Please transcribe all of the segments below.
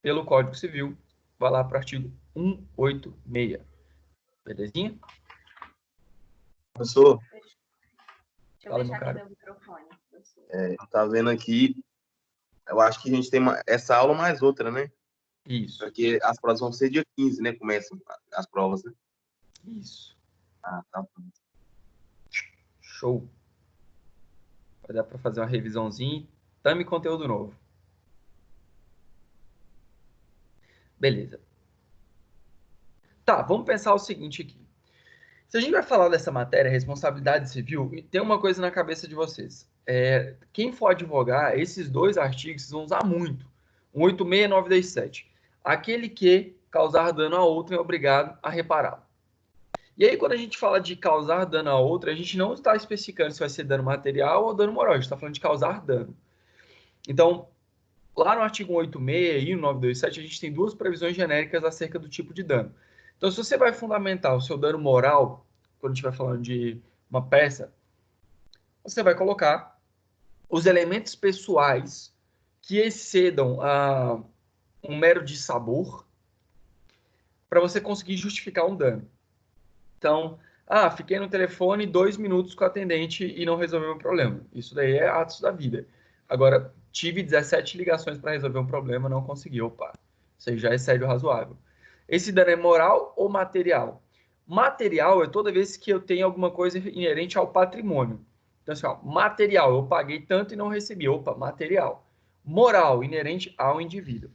pelo Código Civil, vai lá para o artigo 186. Belezinha? Professor, Deixa eu Fala, deixar meu aqui caro. meu microfone. Professor. tá vendo aqui, eu acho que a gente tem essa aula mais outra, né? Isso, Porque as provas vão ser dia 15, né? Começam as provas, né? isso. Ah, tá. Show. Vai dar para fazer uma revisãozinha. Tame conteúdo novo. Beleza. Tá, vamos pensar o seguinte aqui. Se a gente vai falar dessa matéria, responsabilidade civil, tem uma coisa na cabeça de vocês. Quem for advogar, esses dois artigos vocês vão usar muito. 186 e 927. Aquele que causar dano a outro é obrigado a repará-lo. E aí, quando a gente fala de causar dano a outra, a gente não está especificando se vai ser dano material ou dano moral. A gente está falando de causar dano. Então, lá no artigo 186 e no 927, a gente tem duas previsões genéricas acerca do tipo de dano. Então, se você vai fundamentar o seu dano moral, quando a gente vai falando de uma peça, você vai colocar os elementos pessoais que excedam um mero dissabor para você conseguir justificar um dano. Então, fiquei no telefone 2 minutos com o atendente e não resolveu o problema. Isso daí é atos da vida. Agora, tive 17 ligações para resolver um problema, não consegui. Opa, isso aí já excede o razoável. Esse dano é moral ou material? Material é toda vez que eu tenho alguma coisa inerente ao patrimônio. Então, assim, material, eu paguei tanto e não recebi. Opa, material. Moral, inerente ao indivíduo.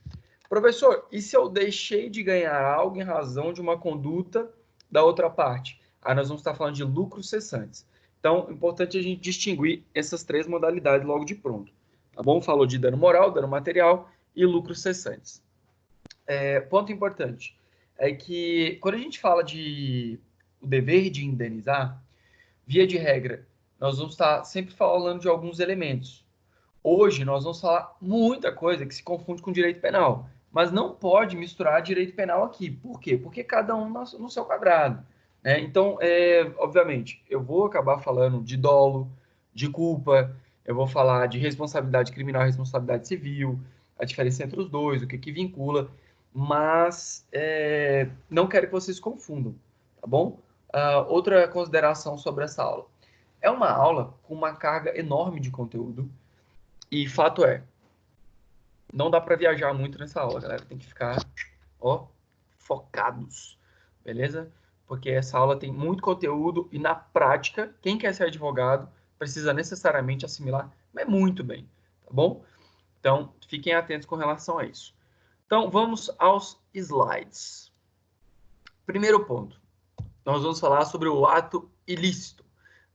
Professor, e se eu deixei de ganhar algo em razão de uma conduta da outra parte? Aí nós vamos estar falando de lucros cessantes. Então, é importante a gente distinguir essas três modalidades logo de pronto. Tá bom? Falou de dano moral, dano material e lucros cessantes. Ponto importante é que quando a gente fala de o dever de indenizar, via de regra, nós vamos estar sempre falando de alguns elementos. Hoje nós vamos falar muita coisa que se confunde com direito penal, mas não pode misturar direito penal aqui. Por quê? Porque cada um no seu quadrado. Né? Então, obviamente, eu vou acabar falando de dolo, de culpa, eu vou falar de responsabilidade criminal e responsabilidade civil, a diferença entre os dois, o que vincula, mas não quero que vocês confundam, tá bom? Outra consideração sobre essa aula. É uma aula com uma carga enorme de conteúdo, e fato é, não dá para viajar muito nessa aula, galera. Tem que ficar, focados, beleza? Porque essa aula tem muito conteúdo e na prática, quem quer ser advogado precisa necessariamente assimilar, mas muito bem, tá bom? Então, fiquem atentos com relação a isso. Então, vamos aos slides. Primeiro ponto, nós vamos falar sobre o ato ilícito,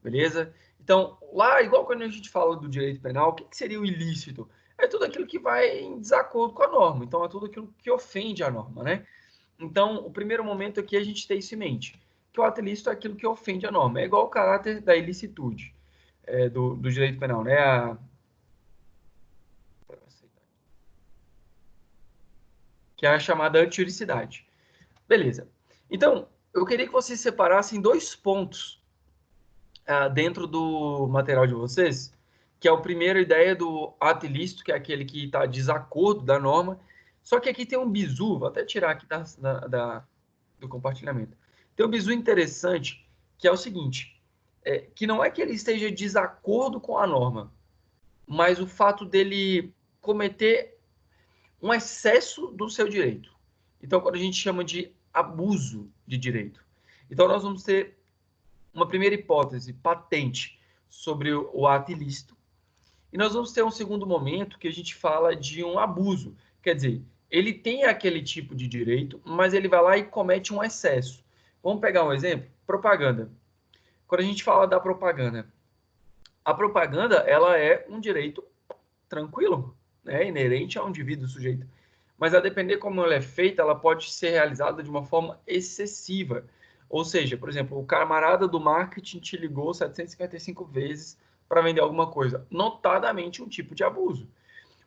beleza? Então, lá, igual quando a gente fala do direito penal, o que seria o ilícito? É tudo aquilo que vai em desacordo com a norma. Então, é tudo aquilo que ofende a norma, né? Então, o primeiro momento aqui é a gente ter isso em mente, que o ato ilícito é aquilo que ofende a norma. É igual o caráter da ilicitude do direito penal, né? Que é a chamada antijuricidade. Beleza. Então, eu queria que vocês separassem dois pontos dentro do material de vocês, que é a primeira ideia do ato ilícito, que é aquele que está desacordo da norma. Só que aqui tem um bizu, vou até tirar aqui do compartilhamento. Tem um bizu interessante, que é o seguinte, que não é que ele esteja desacordo com a norma, mas o fato dele cometer um excesso do seu direito. Então, quando a gente chama de abuso de direito. Então, nós vamos ter uma primeira hipótese patente sobre o ato ilícito. E nós vamos ter um segundo momento que a gente fala de um abuso. Quer dizer, ele tem aquele tipo de direito, mas ele vai lá e comete um excesso. Vamos pegar um exemplo? Propaganda. Quando a gente fala da propaganda, a propaganda ela é um direito tranquilo, né? Inerente a um indivíduo sujeito. Mas a depender como ela é feita, ela pode ser realizada de uma forma excessiva. Ou seja, por exemplo, o camarada do marketing te ligou 755 vezes para vender alguma coisa. Notadamente um tipo de abuso.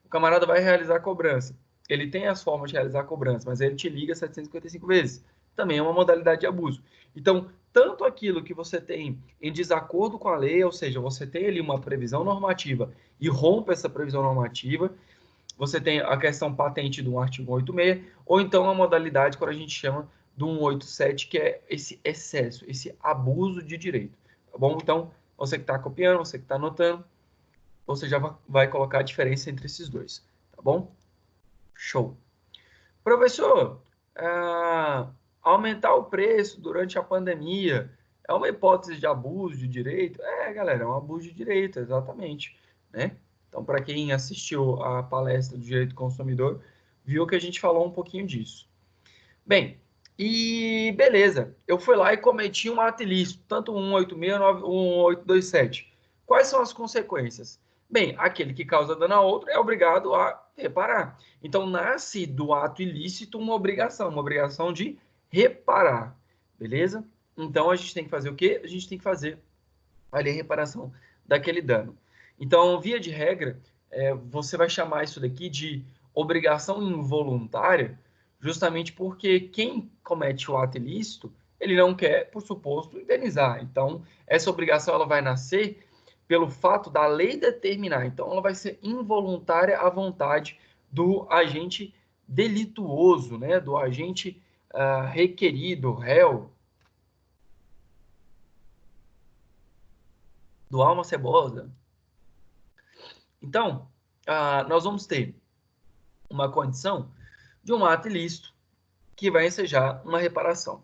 O camarada vai realizar a cobrança. Ele tem as formas de realizar a cobrança, mas ele te liga 755 vezes. Também é uma modalidade de abuso. Então, tanto aquilo que você tem em desacordo com a lei, ou seja, você tem ali uma previsão normativa e rompe essa previsão normativa, você tem a questão patente do artigo 186, ou então a modalidade que a gente chama do 187, que é esse excesso, esse abuso de direito, tá bom? Então, você que está copiando, você que está anotando, você já vai colocar a diferença entre esses dois, tá bom? Show. Professor, aumentar o preço durante a pandemia é uma hipótese de abuso de direito? Galera, é um abuso de direito, exatamente, né? Então, para quem assistiu a palestra do Direito do Consumidor, viu que a gente falou um pouquinho disso. Bem, e beleza, eu fui lá e cometi um ato ilícito, tanto 186 1827. Quais são as consequências? Bem, aquele que causa dano a outro é obrigado a reparar. Então, nasce do ato ilícito uma obrigação de reparar, beleza? Então, a gente tem que fazer o quê? A gente tem que fazer ali a reparação daquele dano. Então, via de regra, você vai chamar isso daqui de obrigação involuntária, justamente porque quem comete o ato ilícito, ele não quer, por suposto, indenizar. Então, essa obrigação ela vai nascer pelo fato da lei determinar. Então, ela vai ser involuntária à vontade do agente delituoso, né? Do agente requerido, réu, do alma cebosa. Então, nós vamos ter uma condição de um ato ilícito que vai ensejar uma reparação.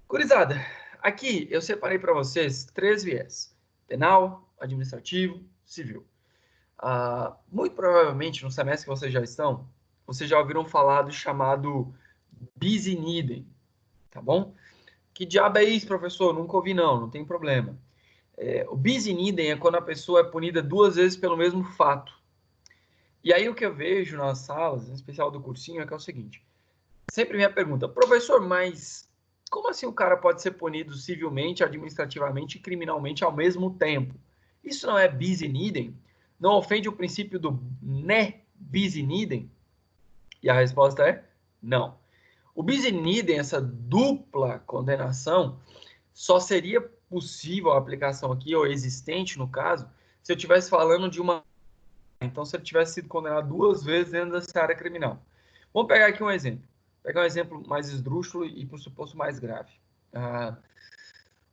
Gurizada, aqui eu separei para vocês 3 viés: penal, administrativo, civil. Muito provavelmente, no semestre que vocês já estão, vocês já ouviram falar do chamado bis in idem, tá bom? Que diabo é isso, professor? Nunca ouvi não tem problema. O bis in idem é quando a pessoa é punida 2 vezes pelo mesmo fato. E aí o que eu vejo nas salas, em especial do cursinho, é que é o seguinte: sempre me pergunta, professor, mas como assim o cara pode ser punido civilmente, administrativamente e criminalmente ao mesmo tempo? Isso não é bis in idem? Não ofende o princípio do ne bis in idem? E a resposta é não. O bis in idem, essa dupla condenação, só seria possível a aplicação aqui, ou existente no caso, se eu estivesse falando de uma... Então, se ele tivesse sido condenado 2 vezes dentro dessa área criminal. Vamos pegar aqui um exemplo. Pegar um exemplo mais esdrúxulo e, por suposto, mais grave.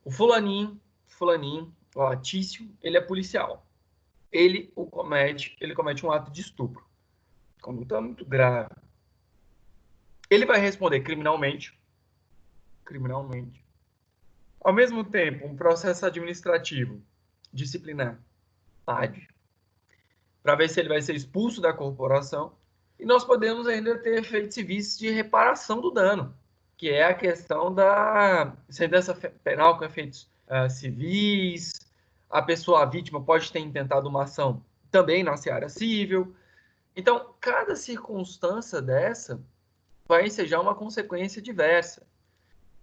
O fulaninho, o Latício, ele é policial. Ele comete um ato de estupro. Conduta muito grave. Ele vai responder criminalmente. Ao mesmo tempo, um processo administrativo disciplinar, PAD, para ver se ele vai ser expulso da corporação. E nós podemos ainda ter efeitos civis de reparação do dano, que é a questão da sentença penal com efeitos civis. A pessoa, a vítima, pode ter intentado uma ação também na seara civil. Então, cada circunstância dessa vai ensejar uma consequência diversa.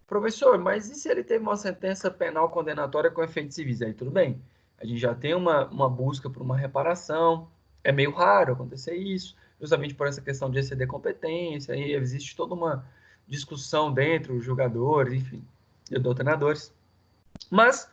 Professor, mas e se ele teve uma sentença penal condenatória com efeitos civis? Aí tudo bem, a gente já tem uma busca por uma reparação. É meio raro acontecer isso, justamente por essa questão de exceder competência, aí existe toda uma discussão dentro dos julgadores, enfim, e doutrinadores. Mas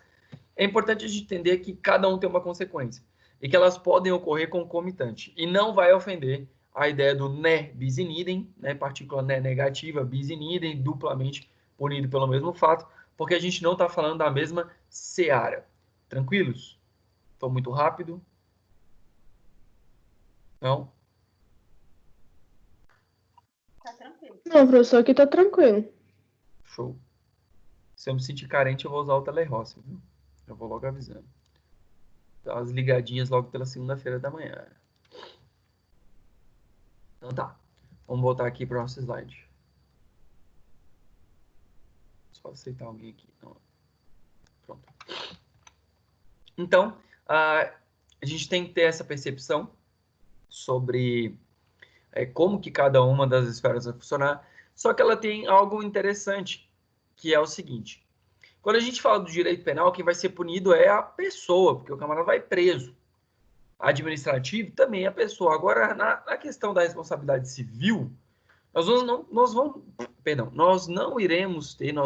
é importante a gente entender que cada um tem uma consequência e que elas podem ocorrer concomitante e não vai ofender a ideia do ne bis in idem, né, partícula ne negativa, bis in idem, duplamente punido pelo mesmo fato, porque a gente não está falando da mesma seara. Tranquilos? Estou muito rápido? Não? Tá tranquilo. Não, professor, aqui tá tranquilo. Show. Se eu me sentir carente, eu vou usar o Telerosse, viu? Eu vou logo avisando. Dá umas ligadinhas logo pela segunda-feira da manhã. Então tá. Vamos voltar aqui para o nosso slide. Só aceitar alguém aqui. Não. Pronto. Então, a gente tem que ter essa percepção sobre como que cada uma das esferas vai funcionar. Só que ela tem algo interessante, que é o seguinte: quando a gente fala do direito penal, quem vai ser punido é a pessoa, porque o camarada vai preso. Administrativo também é a pessoa. Agora, na questão da responsabilidade civil, nós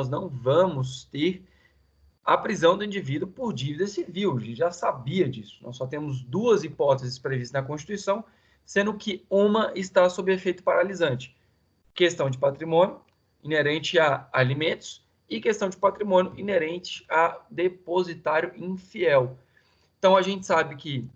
não vamos ter a prisão do indivíduo por dívida civil. A gente já sabia disso. Nós só temos 2 hipóteses previstas na Constituição, sendo que uma está sob efeito paralisante. Questão de patrimônio inerente a alimentos e questão de patrimônio inerente a depositário infiel. Então, a gente sabe que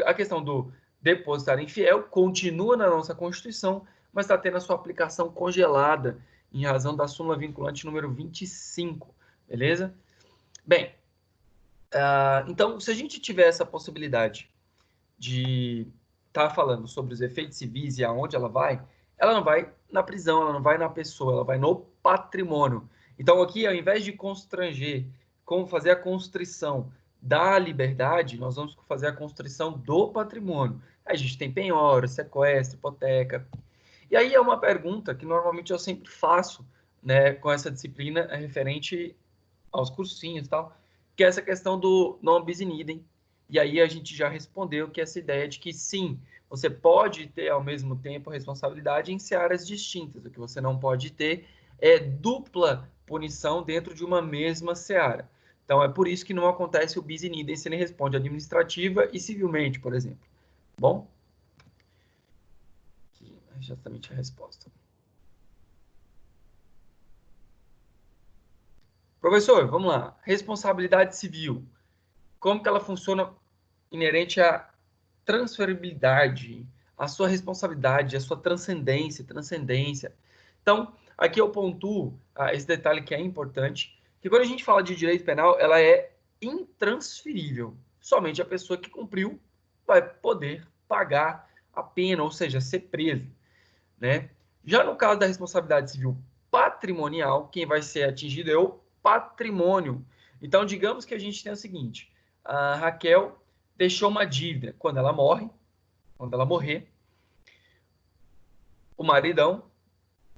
a questão do depositário infiel continua na nossa Constituição, mas está tendo a sua aplicação congelada em razão da súmula vinculante número 25, beleza? Bem, então, se a gente tiver essa possibilidade de estar falando sobre os efeitos civis e aonde ela não vai na prisão, ela não vai na pessoa, ela vai no patrimônio. Então, aqui, ao invés de constranger, como fazer a constrição da liberdade, nós vamos fazer a constrição do patrimônio. A gente tem penhora, sequestro, hipoteca. E aí é uma pergunta que normalmente eu sempre faço, né, com essa disciplina referente aos cursinhos e tal, que é essa questão do non bis in idem. E aí a gente já respondeu que essa ideia de que sim, você pode ter ao mesmo tempo responsabilidade em searas distintas. O que você não pode ter é dupla punição dentro de uma mesma seara. Então é por isso que não acontece o bis in idem se ele responde administrativa e civilmente, por exemplo. Bom? Aqui é exatamente a resposta. Professor, vamos lá. Responsabilidade civil. Como que ela funciona inerente à transferibilidade, à sua responsabilidade, à sua transcendência. Então, aqui eu pontuo esse detalhe que é importante, que quando a gente fala de direito penal, ela é intransferível. Somente a pessoa que cumpriu vai poder pagar a pena, ou seja, ser preso, né? Já no caso da responsabilidade civil patrimonial, quem vai ser atingido é o patrimônio. Então, digamos que a gente tem o seguinte: a Raquel deixou uma dívida. Quando ela morrer, o maridão,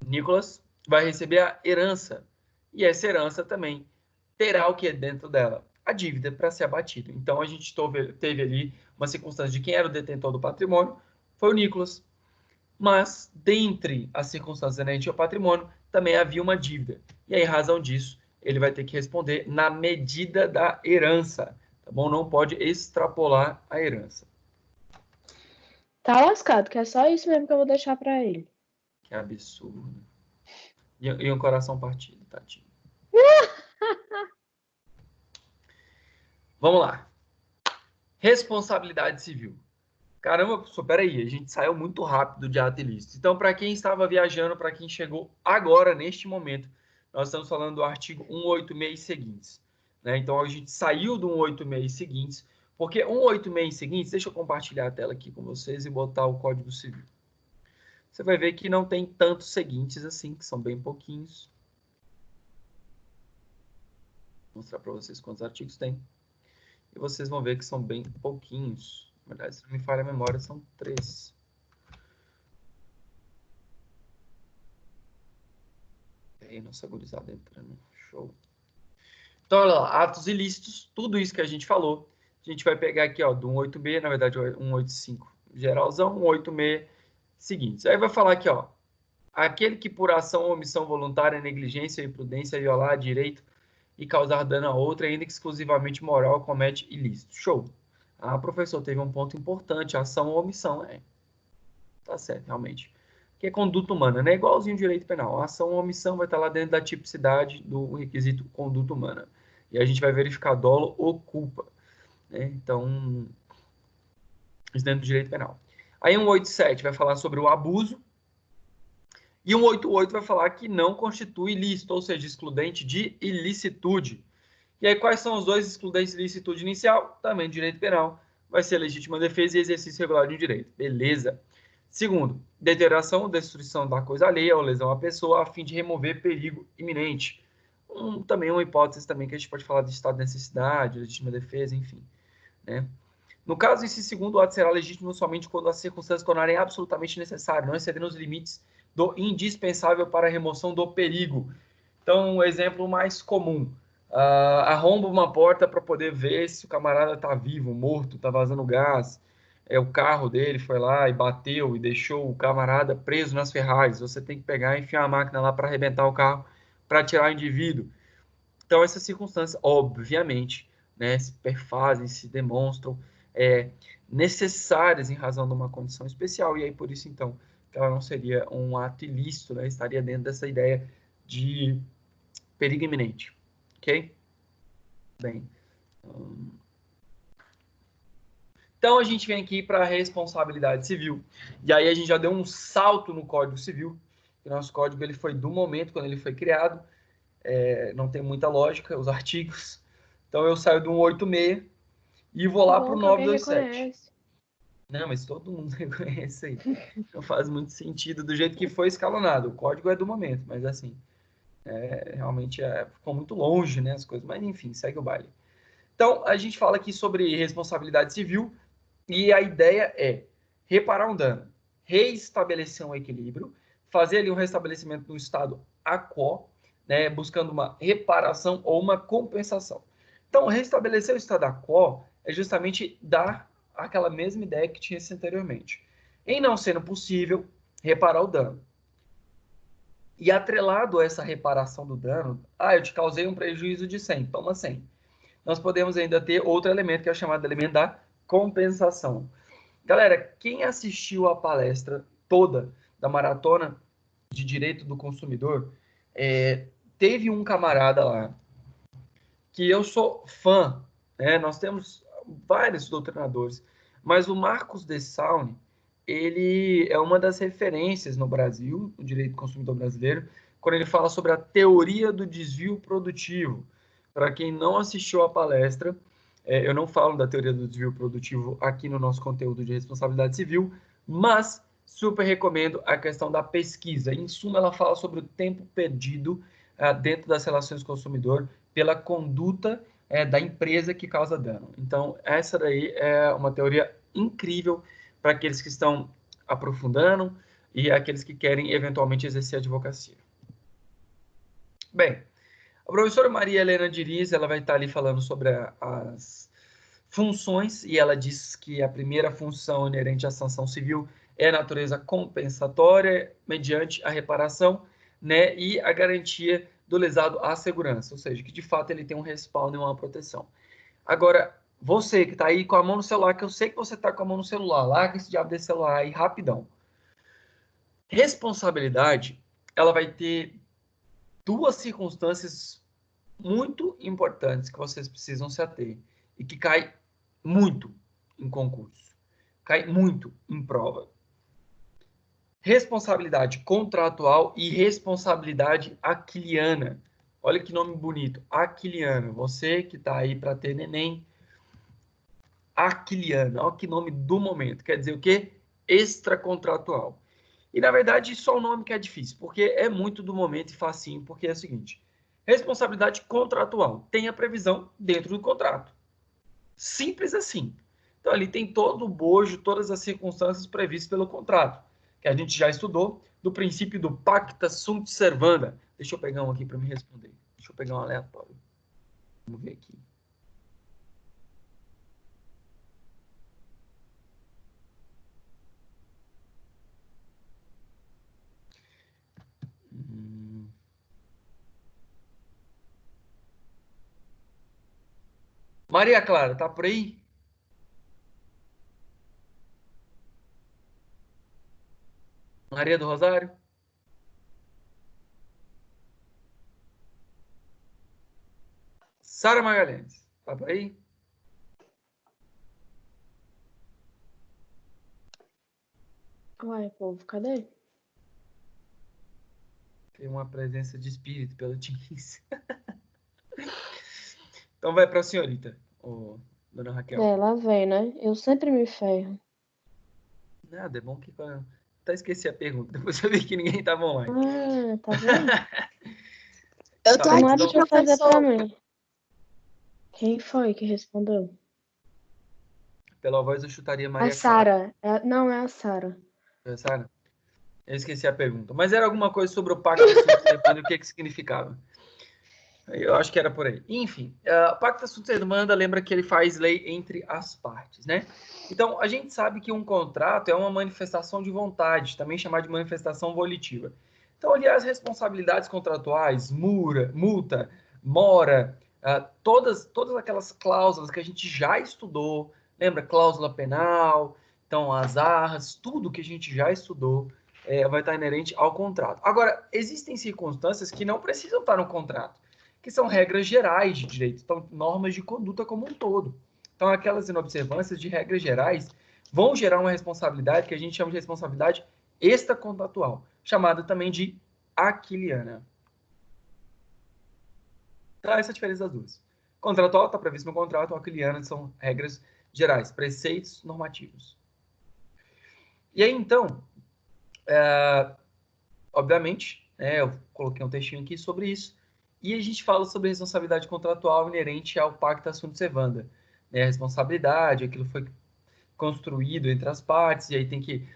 Nicolas, vai receber a herança. E essa herança também terá o que é dentro dela? A dívida para ser abatida. Então, a gente teve ali uma circunstância de quem era o detentor do patrimônio, foi o Nicolas. Mas, dentre as circunstâncias inerentes ao patrimônio, também havia uma dívida. E aí, em razão disso, ele vai ter que responder na medida da herança. Tá bom? Não pode extrapolar a herança. Tá lascado, que é só isso mesmo que eu vou deixar pra ele. Que absurdo. E um coração partido, tadinho. Vamos lá. Responsabilidade civil. Caramba, professor, peraí, a gente saiu muito rápido de ato ilícito. Então, para quem estava viajando, para quem chegou agora, neste momento, nós estamos falando do artigo 186 e seguintes. Né? Então, a gente saiu do 186 e seguintes, porque 186 e seguintes, deixa eu compartilhar a tela aqui com vocês e botar o Código Civil. Você vai ver que não tem tantos seguintes assim, que são bem pouquinhos. Vou mostrar para vocês quantos artigos tem. E vocês vão ver que são bem pouquinhos. Na verdade, se não me falha a memória, são 3. Aí, nossa gurizada entrando. Show. Então, olha lá, atos ilícitos, tudo isso que a gente falou. A gente vai pegar aqui, ó, do 186, na verdade, 185, geralzão, 186, seguintes. Aí vai falar aqui, ó, aquele que por ação ou omissão voluntária, negligência ou imprudência violar direito e causar dano a outra, ainda que exclusivamente moral, comete ilícito. Show. Ah, professor, teve um ponto importante, ação ou omissão. Tá certo, realmente. Que é conduta humana, né? Igualzinho direito penal. A ação ou omissão vai estar lá dentro da tipicidade do requisito conduta humana. E a gente vai verificar dolo ou culpa. Né? Então, isso dentro do direito penal. Aí 187 vai falar sobre o abuso. E 188 vai falar que não constitui ilícito, ou seja, excludente de ilicitude. E aí, quais são os dois excludentes de ilicitude inicial? Também direito penal. Vai ser legítima defesa e exercício regular de um direito. Beleza. Segundo, deterioração ou destruição da coisa alheia ou lesão à pessoa a fim de remover perigo iminente. Também uma hipótese também que a gente pode falar de estado de necessidade, legítima defesa, enfim. Né? No caso, esse segundo ato será legítimo somente quando as circunstâncias tornarem absolutamente necessário, não excedendo os limites do indispensável para a remoção do perigo. Então, um exemplo mais comum. Arromba uma porta para poder ver se o camarada está vivo, morto, está vazando gás. O carro dele foi lá e bateu e deixou o camarada preso nas ferragens. Você tem que pegar e enfiar a máquina lá para arrebentar o carro, para tirar o indivíduo. Então, essas circunstâncias, obviamente, né, se perfazem, se demonstram necessárias em razão de uma condição especial, e aí por isso, então, ela não seria um ato ilícito, né? Estaria dentro dessa ideia de perigo iminente. Ok? Bem. Então, a gente vem aqui para a responsabilidade civil. E aí a gente já deu um salto no Código Civil. O nosso código ele foi do momento, quando ele foi criado. Não tem muita lógica, os artigos. Então, eu saio do 186 e vou lá para o 927. Reconhece. Não, mas todo mundo reconhece aí. Não faz muito sentido do jeito que foi escalonado. O código é do momento, mas assim, realmente ficou muito longe, né, as coisas. Mas enfim, segue o baile. Então, a gente fala aqui sobre responsabilidade civil e a ideia é reparar um dano, reestabelecer um equilíbrio, fazer ali um restabelecimento no estado quo, né, buscando uma reparação ou uma compensação. Então, restabelecer o estado quo é justamente dar aquela mesma ideia que tinha anteriormente. Em não sendo possível reparar o dano. E atrelado a essa reparação do dano, eu te causei um prejuízo de 100, toma 100. Nós podemos ainda ter outro elemento que é o chamado elemento da compensação. Galera, quem assistiu a palestra toda da Maratona de Direito do Consumidor, teve um camarada lá que eu sou fã, né? Nós temos vários doutrinadores, mas o Marcos de Saune, ele é uma das referências no Brasil, no direito do consumidor brasileiro, quando ele fala sobre a teoria do desvio produtivo. Para quem não assistiu a palestra, eu não falo da teoria do desvio produtivo aqui no nosso conteúdo de responsabilidade civil, mas super recomendo a questão da pesquisa. Em suma, ela fala sobre o tempo perdido dentro das relações consumidor pela conduta da empresa que causa dano. Então, essa daí é uma teoria incrível para aqueles que estão aprofundando e aqueles que querem eventualmente exercer a advocacia. Bem, a professora Maria Helena Diniz, ela vai estar ali falando sobre as funções, e ela diz que a primeira função inerente à sanção civil é a natureza compensatória, mediante a reparação, né, e a garantia do lesado à segurança, ou seja, que de fato ele tem um respaldo e uma proteção. Agora, você que está aí com a mão no celular, que eu sei que você está com a mão no celular, larga esse diabo desse celular aí rapidão. Responsabilidade, ela vai ter duas circunstâncias muito importantes que vocês precisam se ater e que cai muito em concurso, cai muito em prova. Responsabilidade contratual e responsabilidade aquiliana. Olha que nome bonito, aquiliano. Você que está aí para ter neném, aquiliano. Olha que nome do momento. Quer dizer o quê? Extracontratual. E, na verdade, só o nome que é difícil, porque é muito do momento e facinho, porque é o seguinte, responsabilidade contratual. Tem a previsão dentro do contrato. Simples assim. Então, ali tem todo o bojo, todas as circunstâncias previstas pelo contrato, que a gente já estudou, do princípio do pacta sunt servanda. Deixa eu pegar um aqui para me responder. Deixa eu pegar um aleatório. Vamos ver aqui. Maria Clara, tá por aí? Maria do Rosário? Sara Magalhães, tá por aí? Uai, povo, cadê? Tem uma presença de espírito pelo Teams. Então vai para a senhorita, dona Raquel. Lá vem, né? Eu sempre me ferro. Nada, é bom que... Até esqueci a pergunta, depois eu vi que ninguém estava online. Tá vendo? Eu tô Tá, aqui, Nada de fazer pra professor. mim. Quem foi que respondeu? Pela voz eu chutaria Maria A Sara. Não, é a Sara. Clara. Sara? Eu esqueci a pergunta. Mas era alguma coisa sobre o pacto sunt servanda e o que significava. Eu acho que era por aí. Enfim, o pacto sunt servanda lembra que ele faz lei entre as partes, né? Então, a gente sabe que um contrato é uma manifestação de vontade, também chamada de manifestação volitiva. Então, ali as responsabilidades contratuais, multa, mora, todas aquelas cláusulas que a gente já estudou, Lembra? Cláusula penal, então as arras, tudo que a gente já estudou vai estar inerente ao contrato. Agora, existem circunstâncias que não precisam estar no contrato, que são regras gerais de direito, então normas de conduta como um todo. Então, aquelas inobservâncias de regras gerais vão gerar uma responsabilidade que a gente chama de responsabilidade extracontratual, chamada também de aquiliana. Então, essa é a diferença das duas. Contratual está previsto no contrato, aquiliana são regras gerais, preceitos normativos. E aí, então, obviamente, eu coloquei um textinho aqui sobre isso, e a gente fala sobre responsabilidade contratual inerente ao Pacta Sunt Servanda. A responsabilidade, aquilo foi construído entre as partes, e aí tem que,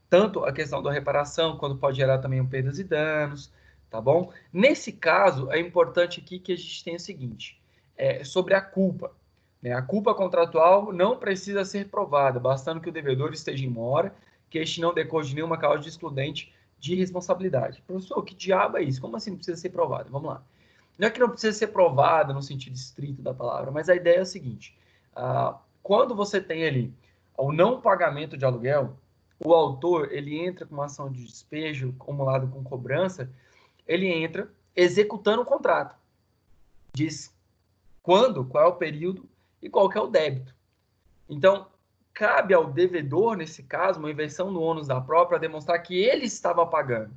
tanto a questão da reparação, quando pode gerar também perdas e danos, tá bom? Nesse caso, é importante aqui que a gente tenha o seguinte, sobre a culpa. A culpa contratual não precisa ser provada, bastando que o devedor esteja em mora, que este não decorra de nenhuma causa de excludente de responsabilidade. Professor, que diabo é isso? Como assim não precisa ser provado? Vamos lá. Não é que não precisa ser provado no sentido estrito da palavra, mas a ideia é a seguinte, quando você tem ali o não pagamento de aluguel, o autor ele entra com uma ação de despejo acumulado com cobrança, ele entra executando o contrato. Diz quando, qual é o período e qual que é o débito. Então, cabe ao devedor, nesse caso, uma inversão no ônus da prova para demonstrar que ele estava pagando.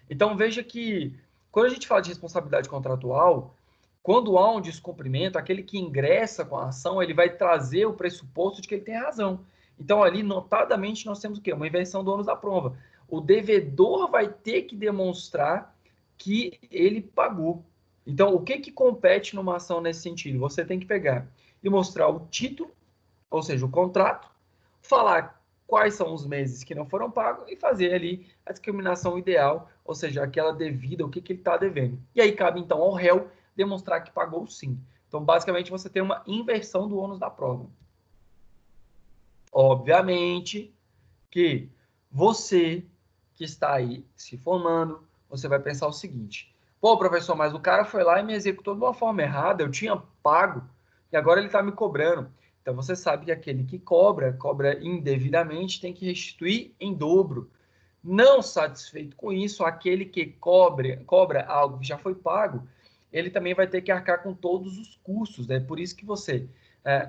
Então, veja que, quando a gente fala de responsabilidade contratual, quando há um descumprimento, aquele que ingressa com a ação, ele vai trazer o pressuposto de que ele tem razão. Então, ali, notadamente, nós temos o quê? Uma inversão do ônus da prova. O devedor vai ter que demonstrar que ele pagou. Então, o que compete numa ação nesse sentido? Você tem que pegar e mostrar o título, ou seja, o contrato, falar quais são os meses que não foram pagos e fazer ali a discriminação ideal, ou seja, aquela devida, o que ele está devendo. E aí cabe, então, ao réu demonstrar que pagou sim. Então, basicamente, você tem uma inversão do ônus da prova. Obviamente que você que está aí se formando, você vai pensar o seguinte, pô, professor, mas o cara foi lá e me executou de uma forma errada, eu tinha pago, e agora ele está me cobrando. Então, você sabe que aquele que cobra indevidamente, tem que restituir em dobro. Não satisfeito com isso, aquele que cobra algo que já foi pago, ele também vai ter que arcar com todos os custos. É por isso que você,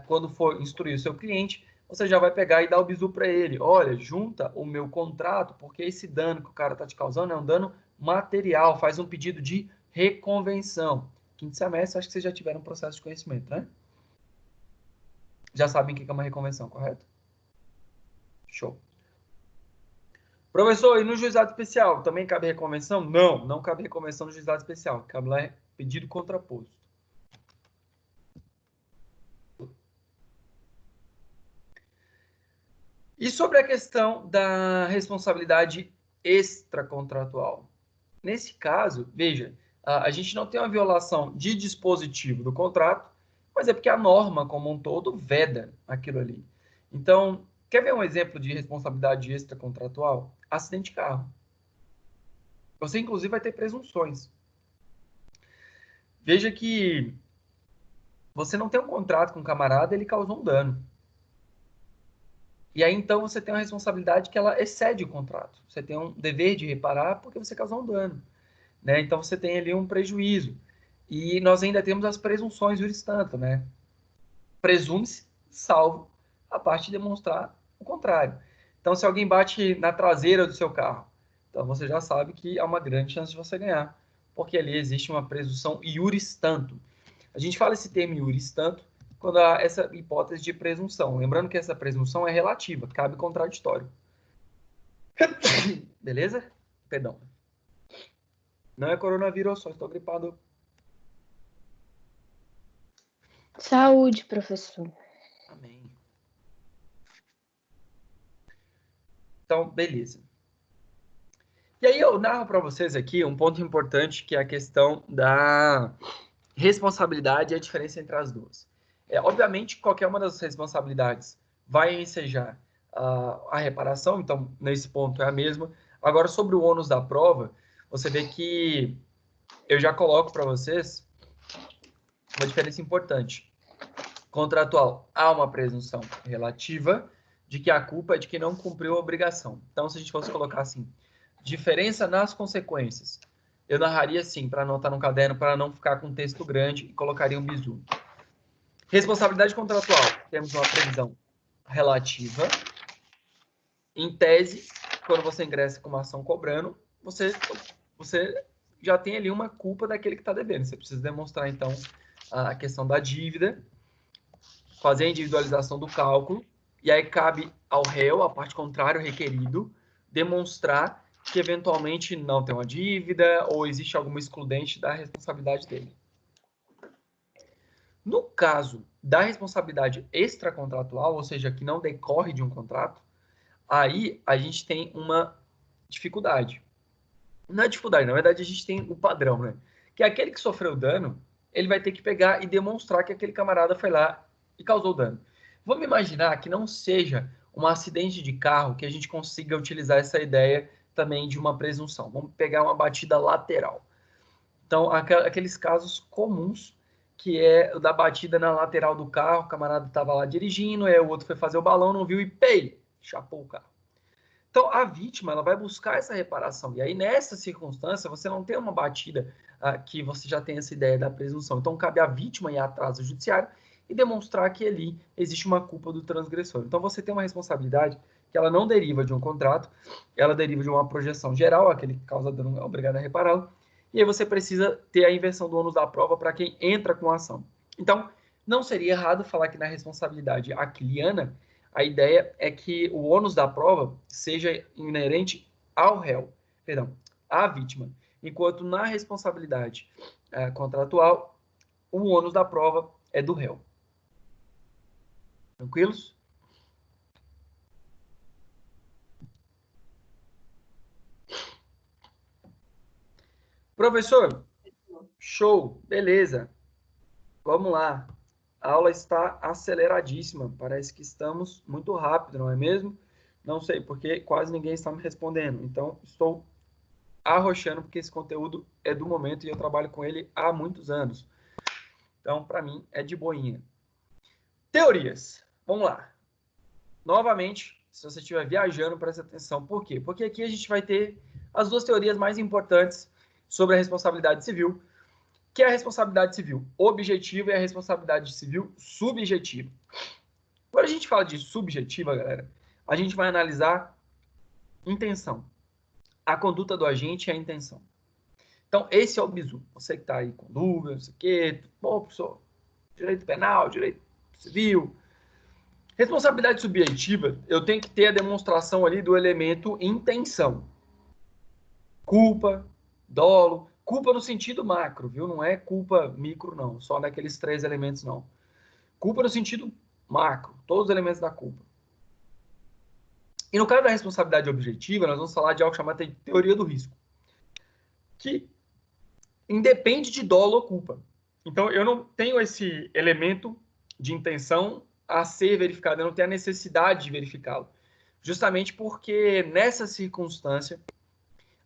quando for instruir o seu cliente, você já vai pegar e dar o bizu para ele. Olha, junta o meu contrato, porque esse dano que o cara está te causando é um dano material. Faz um pedido de reconvenção. Quinto semestre, acho que vocês já tiveram um processo de conhecimento, né? Já sabem o que é uma reconvenção, correto? Show. Professor, e no juizado especial, também cabe reconvenção? Não, não cabe reconvenção no juizado especial. Cabe lá pedido contraposto. E sobre a questão da responsabilidade extracontratual? Nesse caso, veja, a gente não tem uma violação de dispositivo do contrato, mas é porque a norma como um todo veda aquilo ali. Então, quer ver um exemplo de responsabilidade extracontratual? Acidente de carro. Você, inclusive, vai ter presunções. Veja que você não tem um contrato com um camarada, ele causou um dano. E aí, então, você tem uma responsabilidade que ela excede o contrato. Você tem um dever de reparar porque você causou um dano. Né? Então, você tem ali um prejuízo. E nós ainda temos as presunções juris tanto, né? Presume-se, salvo a parte de demonstrar o contrário. Então, se alguém bate na traseira do seu carro, então você já sabe que há uma grande chance de você ganhar, porque ali existe uma presunção iuris tanto. A gente fala esse termo iuris tanto quando há essa hipótese de presunção. Lembrando que essa presunção é relativa, cabe contraditório. Beleza? Perdão. Não é coronavírus, só estou gripado. Saúde, professor. Amém. Então, beleza. E aí eu narro para vocês aqui um ponto importante, que é a questão da responsabilidade e a diferença entre as duas. Obviamente, qualquer uma das responsabilidades vai ensejar a reparação, então, nesse ponto é a mesma. Agora, sobre o ônus da prova, você vê que eu já coloco para vocês uma diferença importante. contratual, há uma presunção relativa de que a culpa é de quem não cumpriu a obrigação. Então, se a gente fosse colocar assim, diferença nas consequências, eu narraria assim, para anotar no caderno, para não ficar com texto grande, e colocaria um bizu. Responsabilidade contratual, temos uma previsão relativa. Em tese, quando você ingressa com uma ação cobrando, você já tem ali uma culpa daquele que está devendo. Você precisa demonstrar, então, a questão da dívida, fazer a individualização do cálculo, e aí cabe ao réu, a parte contrária, o requerido, demonstrar que eventualmente não tem uma dívida ou existe alguma excludente da responsabilidade dele. No caso da responsabilidade extracontratual, ou seja, que não decorre de um contrato, aí a gente tem uma dificuldade. Não é dificuldade, na verdade a gente tem o padrão, né? Que é aquele que sofreu dano, ele vai ter que pegar e demonstrar que aquele camarada foi lá e causou dano. Vamos imaginar que não seja um acidente de carro que a gente consiga utilizar essa ideia também de uma presunção. Vamos pegar uma batida lateral. Então, aqueles casos comuns, que é o da batida na lateral do carro, o camarada estava lá dirigindo, aí o outro foi fazer o balão, não viu e pei, chapou o carro. Então, a vítima ela vai buscar essa reparação. E aí, nessa circunstância, você não tem uma batida que você já tem essa ideia da presunção. Então, cabe à vítima ir atrás do judiciário e demonstrar que ali existe uma culpa do transgressor. Então, você tem uma responsabilidade que ela não deriva de um contrato, ela deriva de uma projeção geral, aquele que causa dano é obrigado a repará-lo, e aí você precisa ter a inversão do ônus da prova para quem entra com a ação. Então, não seria errado falar que na responsabilidade aquiliana, a ideia é que o ônus da prova seja inerente ao réu, perdão, à vítima, enquanto na responsabilidade contratual, o ônus da prova é do réu. Tranquilos? Professor, show, beleza. Vamos lá. A aula está aceleradíssima. Parece que estamos muito rápido, não é mesmo? Não sei, porque quase ninguém está me respondendo. Então, estou arrochando, porque esse conteúdo é do momento e eu trabalho com ele há muitos anos. Então, para mim, é de boinha. Teorias. Vamos lá. Novamente, se você estiver viajando, preste atenção. Por quê? Porque aqui a gente vai ter as duas teorias mais importantes sobre a responsabilidade civil, que é a responsabilidade civil objetiva e a responsabilidade civil subjetiva. Quando a gente fala de subjetiva, galera, a gente vai analisar intenção. A conduta do agente é a intenção. Então, esse é o bizu. Você que está aí com dúvida, não sei o quê. Bom, professor, direito penal, direito civil. Responsabilidade subjetiva, eu tenho que ter a demonstração ali do elemento intenção. Culpa, dolo. Culpa no sentido macro, viu? Não é culpa micro, não. Só naqueles 3 elementos, não. Culpa no sentido macro. Todos os elementos da culpa. E no caso da responsabilidade objetiva, nós vamos falar de algo chamado de teoria do risco. Que independe de dolo ou culpa. Então, eu não tenho esse elemento de intenção a ser verificado. Eu não tenho a necessidade de verificá-lo. Justamente porque, nessa circunstância,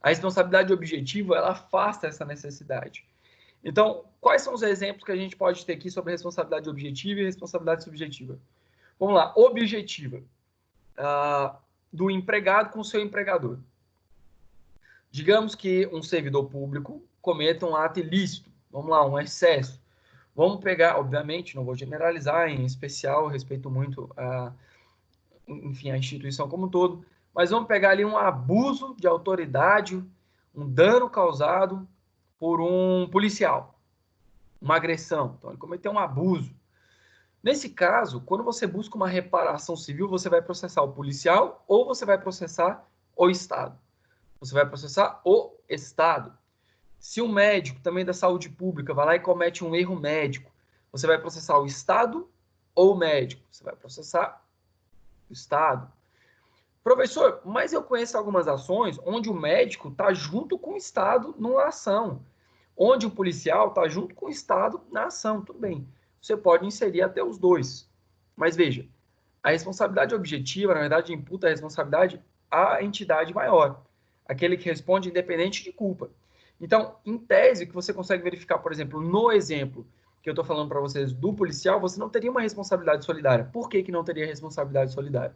a responsabilidade objetiva, ela afasta essa necessidade. Então, quais são os exemplos que a gente pode ter aqui sobre responsabilidade objetiva e responsabilidade subjetiva? Vamos lá. Objetiva. Do empregado com o seu empregador. Digamos que um servidor público cometa um ato ilícito. Vamos lá, um excesso. Vamos pegar, obviamente, não vou generalizar, em especial, eu respeito muito a instituição como um todo, mas vamos pegar ali um abuso de autoridade, um dano causado por um policial, uma agressão. Então, ele cometeu um abuso. Nesse caso, quando você busca uma reparação civil, você vai processar o policial ou você vai processar o Estado? Você vai processar o Estado. Se um médico, também da saúde pública, vai lá e comete um erro médico, você vai processar o Estado ou o médico? Você vai processar o Estado. Professor, mas eu conheço algumas ações onde o médico está junto com o Estado numa ação, onde o policial está junto com o Estado na ação. Tudo bem, você pode inserir até os dois. Mas veja, a responsabilidade objetiva, na verdade, imputa a responsabilidade à entidade maior, aquele que responde independente de culpa. Então, em tese, o que você consegue verificar, por exemplo, no exemplo que eu estou falando para vocês do policial, você não teria uma responsabilidade solidária. Por que não teria responsabilidade solidária?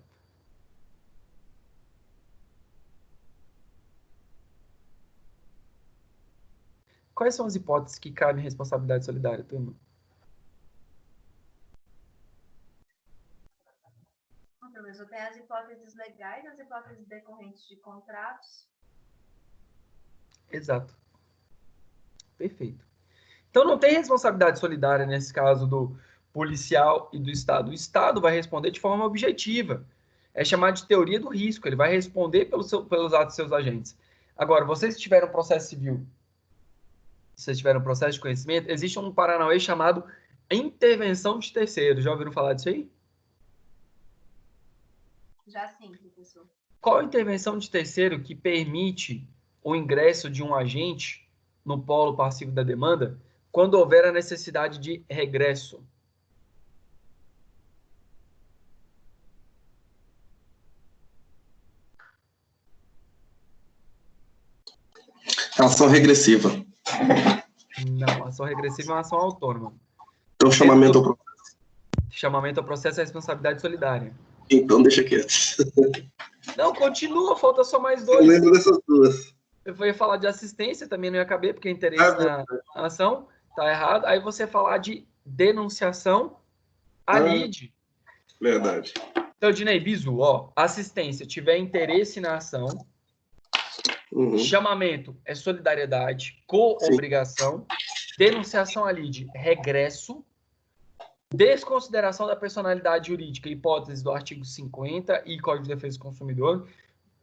Quais são as hipóteses que cabem responsabilidade solidária, turma? Professor, tem as hipóteses legais, as hipóteses decorrentes de contratos. Exato. Perfeito. Então, não tem responsabilidade solidária nesse caso do policial e do Estado. O Estado vai responder de forma objetiva. É chamado de teoria do risco. Ele vai responder pelos atos dos seus agentes. Agora, vocês que tiveram processo civil, se vocês tiveram processo de conhecimento, existe um paranauê chamado intervenção de terceiros. Já ouviram falar disso aí? Já sim, professor. Qual a intervenção de terceiro que permite o ingresso de um agente no polo passivo da demanda quando houver a necessidade de regresso? Ação regressiva. Não, a ação regressiva é uma ação autônoma. Então, chamamento ao processo. Chamamento ao processo é responsabilidade solidária. Então, deixa quieto. Não, continua, falta só mais Eu dois. lembro dessas duas. Eu ia falar de assistência, também não ia caber, porque é interesse na ação, tá errado. Aí você falar de denunciação à lide. Verdade. Então, Dinei, bizu, ó, assistência, tiver interesse na ação, chamamento é solidariedade, co-obrigação, denunciação à lide, regresso, desconsideração da personalidade jurídica, hipótese do artigo 50 e Código de Defesa do Consumidor,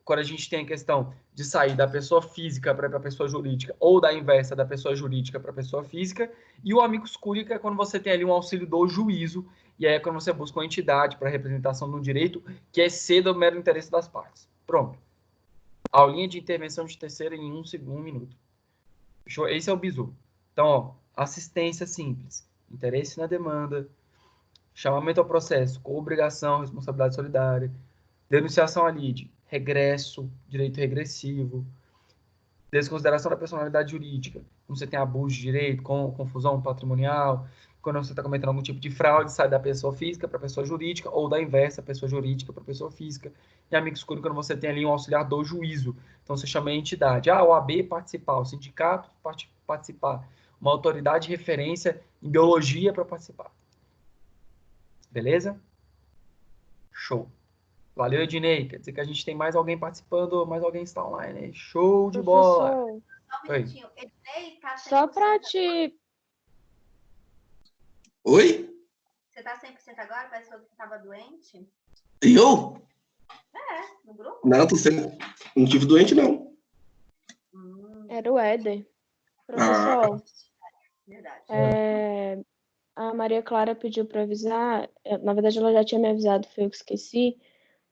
quando a gente tem a questão de sair da pessoa física para a pessoa jurídica ou da inversa da pessoa jurídica para a pessoa física, e o amicus curiae, que é quando você tem ali um auxílio do juízo, e aí é quando você busca uma entidade para representação de um direito que exceda o mero interesse das partes. Pronto. Aulinha de intervenção de terceira em um minuto. Fechou? Esse é o bizu. Então, ó, assistência simples, interesse na demanda, chamamento ao processo, co-obrigação, responsabilidade solidária, denunciação à lide, regresso, direito regressivo, desconsideração da personalidade jurídica, quando você tem abuso de direito, confusão patrimonial, quando você está cometendo algum tipo de fraude, sai da pessoa física para a pessoa jurídica, ou da inversa, pessoa jurídica para a pessoa física, e amicus curiae, quando você tem ali um auxiliar do juízo, então você chama a entidade, o AB participar, o sindicato participar, uma autoridade de referência em biologia para participar. Beleza? Show. Valeu, Ednei. Quer dizer que a gente tem mais alguém participando, mais alguém está online. Hein? Show de bola. Professor, Só um minutinho. Ednei, tá 100% só para te... Oi? Você tá 100% agora? Parece que estava doente. E eu? No grupo? Não, tô sendo... Não tive doente, não. Era o Éder. Professor, Verdade. a Maria Clara pediu para avisar. Na verdade, ela já tinha me avisado, foi eu que esqueci.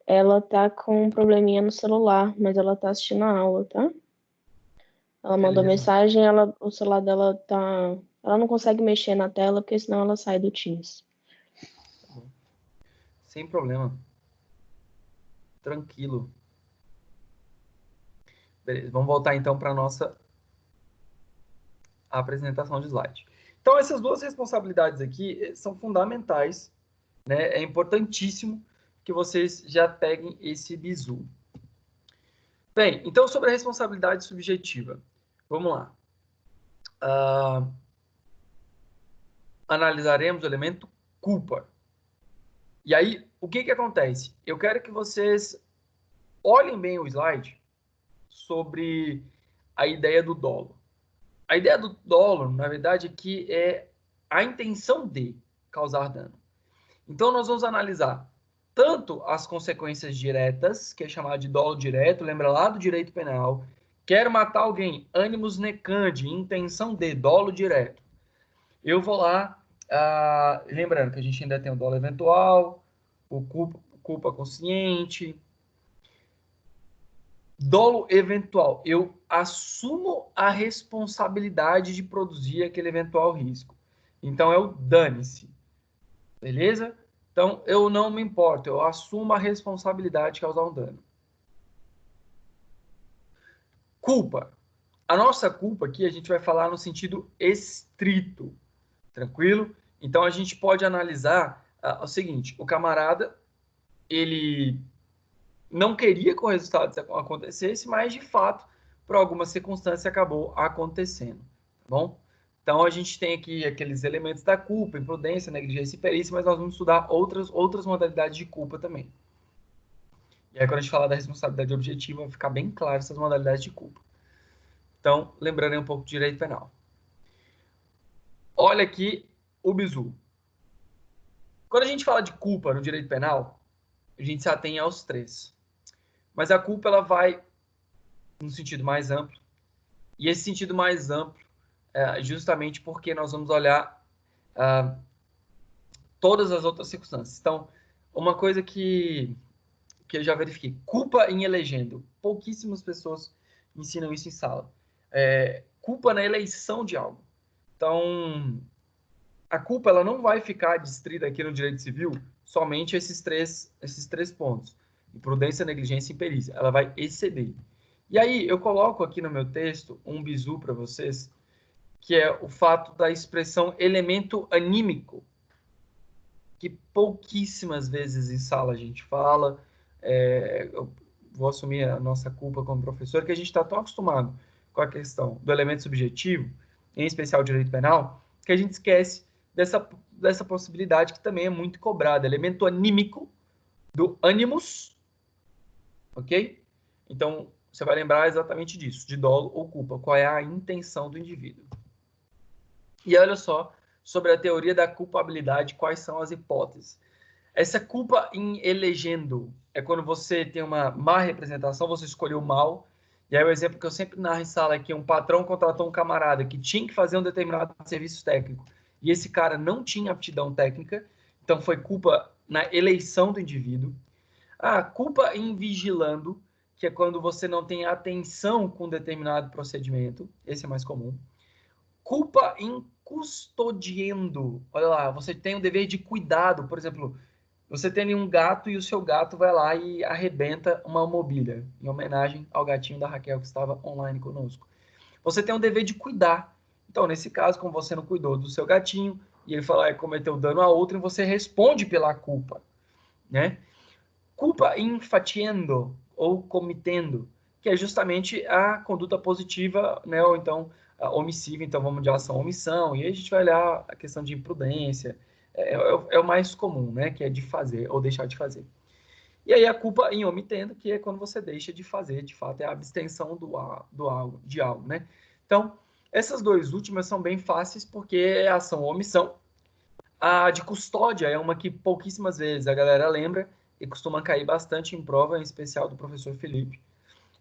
Ela tá com um probleminha no celular, mas ela tá assistindo a aula, tá? Ela mandou mensagem, o celular dela tá... Ela não consegue mexer na tela, porque senão ela sai do Teams. Sem problema. Tranquilo. Beleza, vamos voltar então para a nossa apresentação de slide. Então, essas duas responsabilidades aqui são fundamentais, né? É importantíssimo que vocês já peguem esse bizu. Bem, então, sobre a responsabilidade subjetiva. Vamos lá. Analisaremos o elemento culpa. E aí, o que acontece? Eu quero que vocês olhem bem o slide sobre a ideia do dolo. A ideia do dolo, na verdade, aqui é a intenção de causar dano. Então, nós vamos analisar tanto as consequências diretas, que é chamado de dolo direto, lembra lá do direito penal, quero matar alguém, animus necandi, intenção de dolo direto. Eu vou lá, lembrando que a gente ainda tem o dolo eventual, o culpa consciente. Dolo eventual, eu assumo a responsabilidade de produzir aquele eventual risco. Então, é o dane-se. Beleza? Então, eu não me importo, eu assumo a responsabilidade de causar um dano. Culpa. A nossa culpa aqui, a gente vai falar no sentido estrito. Tranquilo? Então, a gente pode analisar o seguinte, o camarada, ele não queria que o resultado acontecesse, mas, de fato, por alguma circunstância, acabou acontecendo, tá bom? Então, a gente tem aqui aqueles elementos da culpa, imprudência, negligência e perícia, mas nós vamos estudar outras modalidades de culpa também. E aí, quando a gente falar da responsabilidade objetiva, vai ficar bem claro essas modalidades de culpa. Então, lembrando aí um pouco de direito penal. Olha aqui o bizu. Quando a gente fala de culpa no direito penal, a gente se atém aos três. Mas a culpa, ela vai num sentido mais amplo. E esse sentido mais amplo é justamente porque nós vamos olhar todas as outras circunstâncias. Então, uma coisa que eu já verifiquei, culpa em elegendo. Pouquíssimas pessoas ensinam isso em sala. Culpa na eleição de algo. Então, a culpa, ela não vai ficar distrita aqui no direito civil somente esses três pontos. Imprudência, negligência e imperícia. Ela vai exceder. E aí, eu coloco aqui no meu texto um bizu para vocês, que é o fato da expressão elemento anímico, que pouquíssimas vezes em sala a gente fala. Eu vou assumir a nossa culpa como professor, que a gente está tão acostumado com a questão do elemento subjetivo, em especial direito penal, que a gente esquece dessa possibilidade que também é muito cobrada, elemento anímico do ânimos, ok? Então, você vai lembrar exatamente disso, de dolo ou culpa, qual é a intenção do indivíduo. E olha só, sobre a teoria da culpabilidade, quais são as hipóteses. Essa culpa em elegendo é quando você tem uma má representação, você escolheu mal. E aí o exemplo que eu sempre narro em sala é que um patrão contratou um camarada que tinha que fazer um determinado serviço técnico e esse cara não tinha aptidão técnica, então foi culpa na eleição do indivíduo. Culpa em vigilando, que é quando você não tem atenção com determinado procedimento, esse é mais comum. Culpa em custodiando, olha lá, você tem o dever de cuidado, por exemplo, você tem um gato e o seu gato vai lá e arrebenta uma mobília, em homenagem ao gatinho da Raquel que estava online conosco. Você tem um dever de cuidar. Então, nesse caso, como você não cuidou do seu gatinho, e ele falou, cometeu dano a outro, você responde pela culpa, né? Culpa in faciendo, ou cometendo, que é justamente a conduta positiva, né? Ou então, omissiva, então vamos de ação omissão, e aí a gente vai olhar a questão de imprudência, é o mais comum, né? Que é de fazer ou deixar de fazer. E aí a culpa em omitendo, que é quando você deixa de fazer, de fato, é a abstenção de algo, né? Então, essas duas últimas são bem fáceis, porque é ação ou omissão. A de custódia é uma que pouquíssimas vezes a galera lembra e costuma cair bastante em prova, em especial do professor Felipe,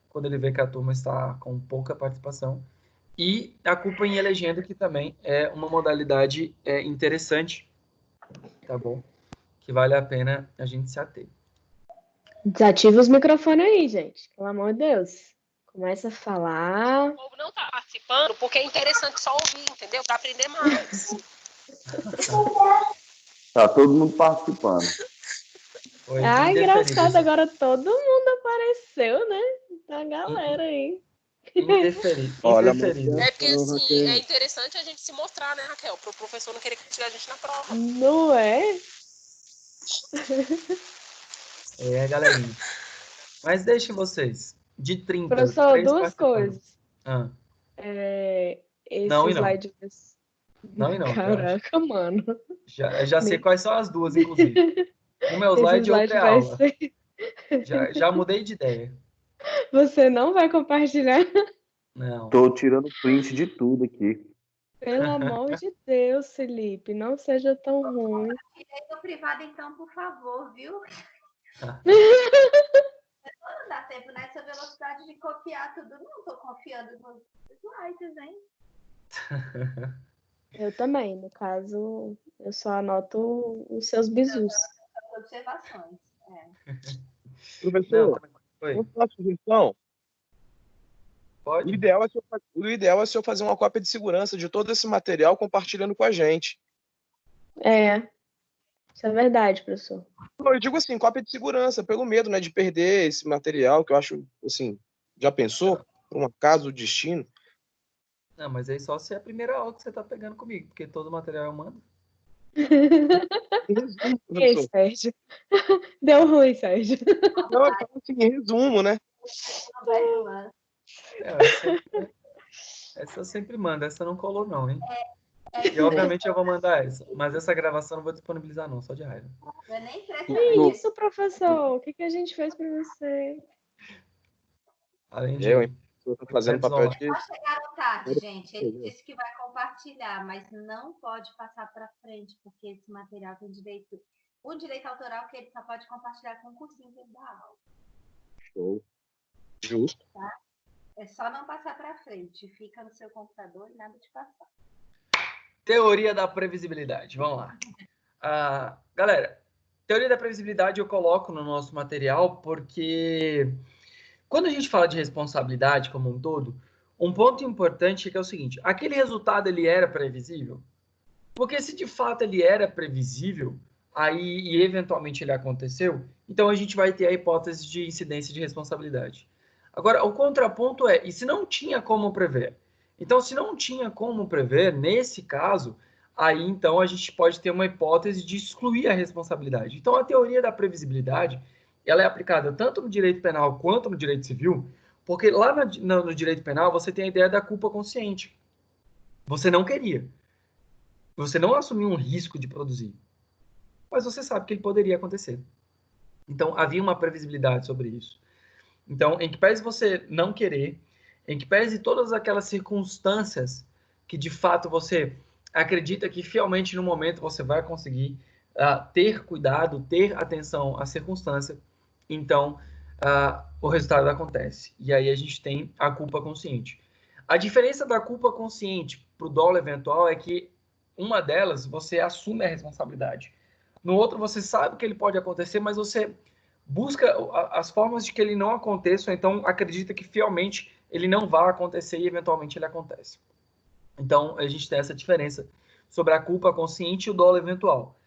quando ele vê que a turma está com pouca participação. E a culpa em elegendo, que também é uma modalidade interessante, tá bom? Que vale a pena a gente se ater. Desativa os microfones aí, gente. Pelo amor de Deus. Começa a falar. O povo não tá participando porque é interessante só ouvir, entendeu? Para aprender mais. Tá todo mundo participando. Engraçado, agora todo mundo apareceu, né? A galera aí. Olha, é porque assim, é interessante a gente se mostrar, né, Raquel? Para o professor não querer tirar a gente na prova. Não é? Galerinha. Mas deixem vocês. De 30. Professor, duas coisas. Esse não e não. slide. Não e não. Caraca, mano. Já sei quais são as duas, inclusive. Uma é o slide e outra é a aula. Já mudei de ideia. Você não vai compartilhar? Não. Tô tirando print de tudo aqui. Pelo amor de Deus, Felipe, não seja tão ruim. Direito privado, então, por favor, viu? Não dá tempo nessa velocidade de copiar tudo. Não tô confiando nos slides, hein? Eu também, no caso, eu só anoto os seus bizus. Observações. Professor, posso fazer uma sugestão? Pode? O ideal é se eu fazer uma cópia de segurança de todo esse material compartilhando com a gente. Isso é verdade, professor. Eu digo assim, cópia de segurança, pelo medo, né, de perder esse material, que eu acho, assim, já pensou? Por um acaso do destino? Não, mas aí só se é a primeira aula que você tá pegando comigo, porque todo o material eu mando. Em resumo, E aí, professor. Sérgio? Deu ruim, Sérgio. Não, eu falo assim, em resumo, né? Essa eu sempre mando, essa não colou não, hein? É E obviamente eu vou mandar essa, mas essa gravação eu não vou disponibilizar não, só de raiva. Eu nem Que pretendo. isso, professor? O que que a gente fez pra você? Além Eu, de hein? Eu tô fazendo créditos papel online. de... Só chegaram tarde, gente. Ele disse que vai compartilhar, mas não pode passar para frente, porque esse material tem direito. O direito autoral que ele só pode compartilhar com o cursinho que ele dá aula. Show. Justo. Tá? É só não passar para frente. Fica no seu computador e nada de passar. Teoria da previsibilidade, vamos lá. Galera, teoria da previsibilidade eu coloco no nosso material porque quando a gente fala de responsabilidade como um todo, um ponto importante é que é o seguinte, aquele resultado ele era previsível? Porque se de fato ele era previsível, aí e eventualmente ele aconteceu, então a gente vai ter a hipótese de incidência de responsabilidade. Agora, o contraponto é, e se não tinha como prever? Então, se não tinha como prever, nesse caso, aí então a gente pode ter uma hipótese de excluir a responsabilidade. Então, a teoria da previsibilidade, ela é aplicada tanto no direito penal quanto no direito civil, porque lá no direito penal você tem a ideia da culpa consciente. Você não queria. Você não assumiu um risco de produzir, mas você sabe que ele poderia acontecer. Então, havia uma previsibilidade sobre isso. Então, em que pese você não querer, em que pese todas aquelas circunstâncias que de fato você acredita que fielmente no momento você vai conseguir ter cuidado, ter atenção à circunstância, então o resultado acontece. E aí a gente tem a culpa consciente. A diferença da culpa consciente para o dolo eventual é que uma delas você assume a responsabilidade. No outro você sabe que ele pode acontecer, mas você busca as formas de que ele não aconteça, ou então acredita que fielmente ele não vai acontecer e eventualmente ele acontece. Então, a gente tem essa diferença sobre a culpa consciente e o dolo eventual.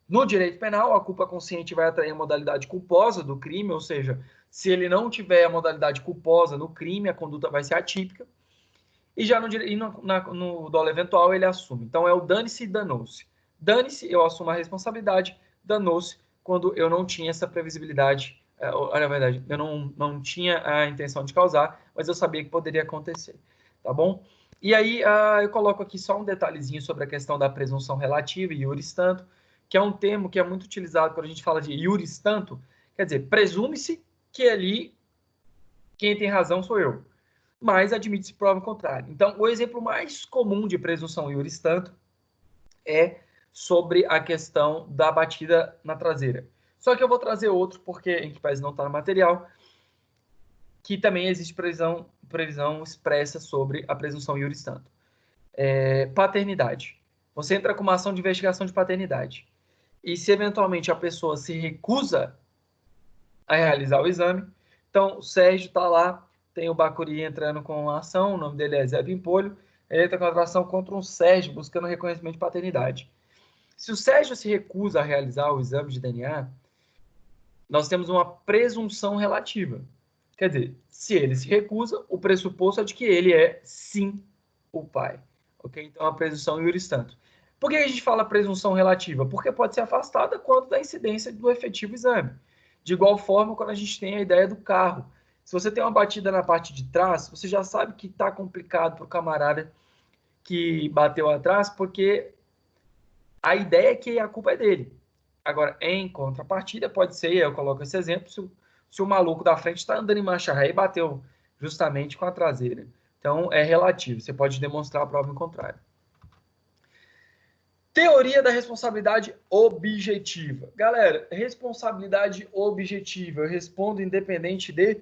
No direito penal, a culpa consciente vai atrair a modalidade culposa do crime, ou seja, se ele não tiver a modalidade culposa no crime, a conduta vai ser atípica. E já no dolo eventual, ele assume. Então, é o dane-se e danou-se. Dane-se, eu assumo a responsabilidade. Danou-se, quando eu não tinha essa previsibilidade. Na verdade, eu não tinha a intenção de causar, mas eu sabia que poderia acontecer. Tá bom? E aí, eu coloco aqui só um detalhezinho sobre a questão da presunção relativa e iuris tanto, que é um termo que é muito utilizado quando a gente fala de iuris tanto. Quer dizer, presume-se que ali quem tem razão sou eu, mas admite-se prova contrária. Então, o exemplo mais comum de presunção iuris tanto é sobre a questão da batida na traseira. Só que eu vou trazer outro, porque em que pese não está no material, que também existe previsão expressa sobre a presunção iuris tanto. Paternidade. Você entra com uma ação de investigação de paternidade. E se eventualmente a pessoa se recusa a realizar o exame, então o Sérgio está lá, tem o Bacuri entrando com a ação, o nome dele é Zé Pimpolho, ele entra com a ação contra um Sérgio buscando reconhecimento de paternidade. Se o Sérgio se recusa a realizar o exame de DNA, nós temos uma presunção relativa. Quer dizer, se ele se recusa, o pressuposto é de que ele é, sim, o pai. Ok? Então, a presunção iuris tanto. Por que a gente fala presunção relativa? Porque pode ser afastada quanto da incidência do efetivo exame. De igual forma, quando a gente tem a ideia do carro. Se você tem uma batida na parte de trás, você já sabe que está complicado para o camarada que bateu atrás, porque a ideia é que a culpa é dele. Agora, em contrapartida, pode ser, eu coloco esse exemplo, se o maluco da frente está andando em marcha ré e bateu justamente com a traseira. Então, é relativo, você pode demonstrar a prova em contrário. Teoria da responsabilidade objetiva. Galera, responsabilidade objetiva, eu respondo independente de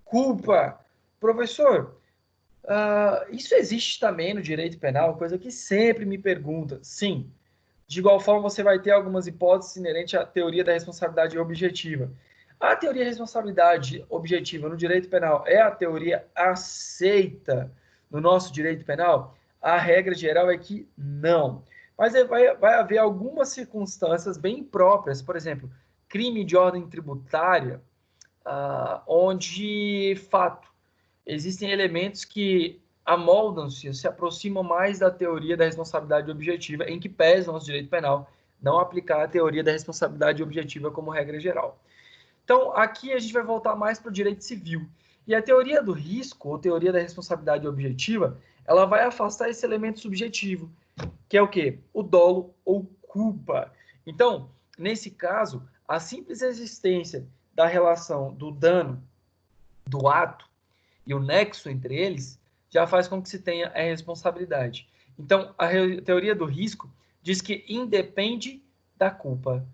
culpa. Professor, isso existe também no direito penal, coisa que sempre me pergunta. Sim. De igual forma, você vai ter algumas hipóteses inerentes à teoria da responsabilidade objetiva. A teoria da responsabilidade objetiva no direito penal é a teoria aceita no nosso direito penal? A regra geral é que não. Mas vai haver algumas circunstâncias bem próprias, por exemplo, crime de ordem tributária, onde, fato, existem elementos que amoldam-se, se aproximam mais da teoria da responsabilidade objetiva, em que pesa o nosso direito penal não aplicar a teoria da responsabilidade objetiva como regra geral. Então, aqui a gente vai voltar mais para o direito civil. E a teoria do risco, ou teoria da responsabilidade objetiva, ela vai afastar esse elemento subjetivo, que é o quê? O dolo ou culpa. Então, nesse caso, a simples existência da relação do dano, do ato, e o nexo entre eles, já faz com que se tenha a responsabilidade. Então, a teoria do risco diz que independe da culpa.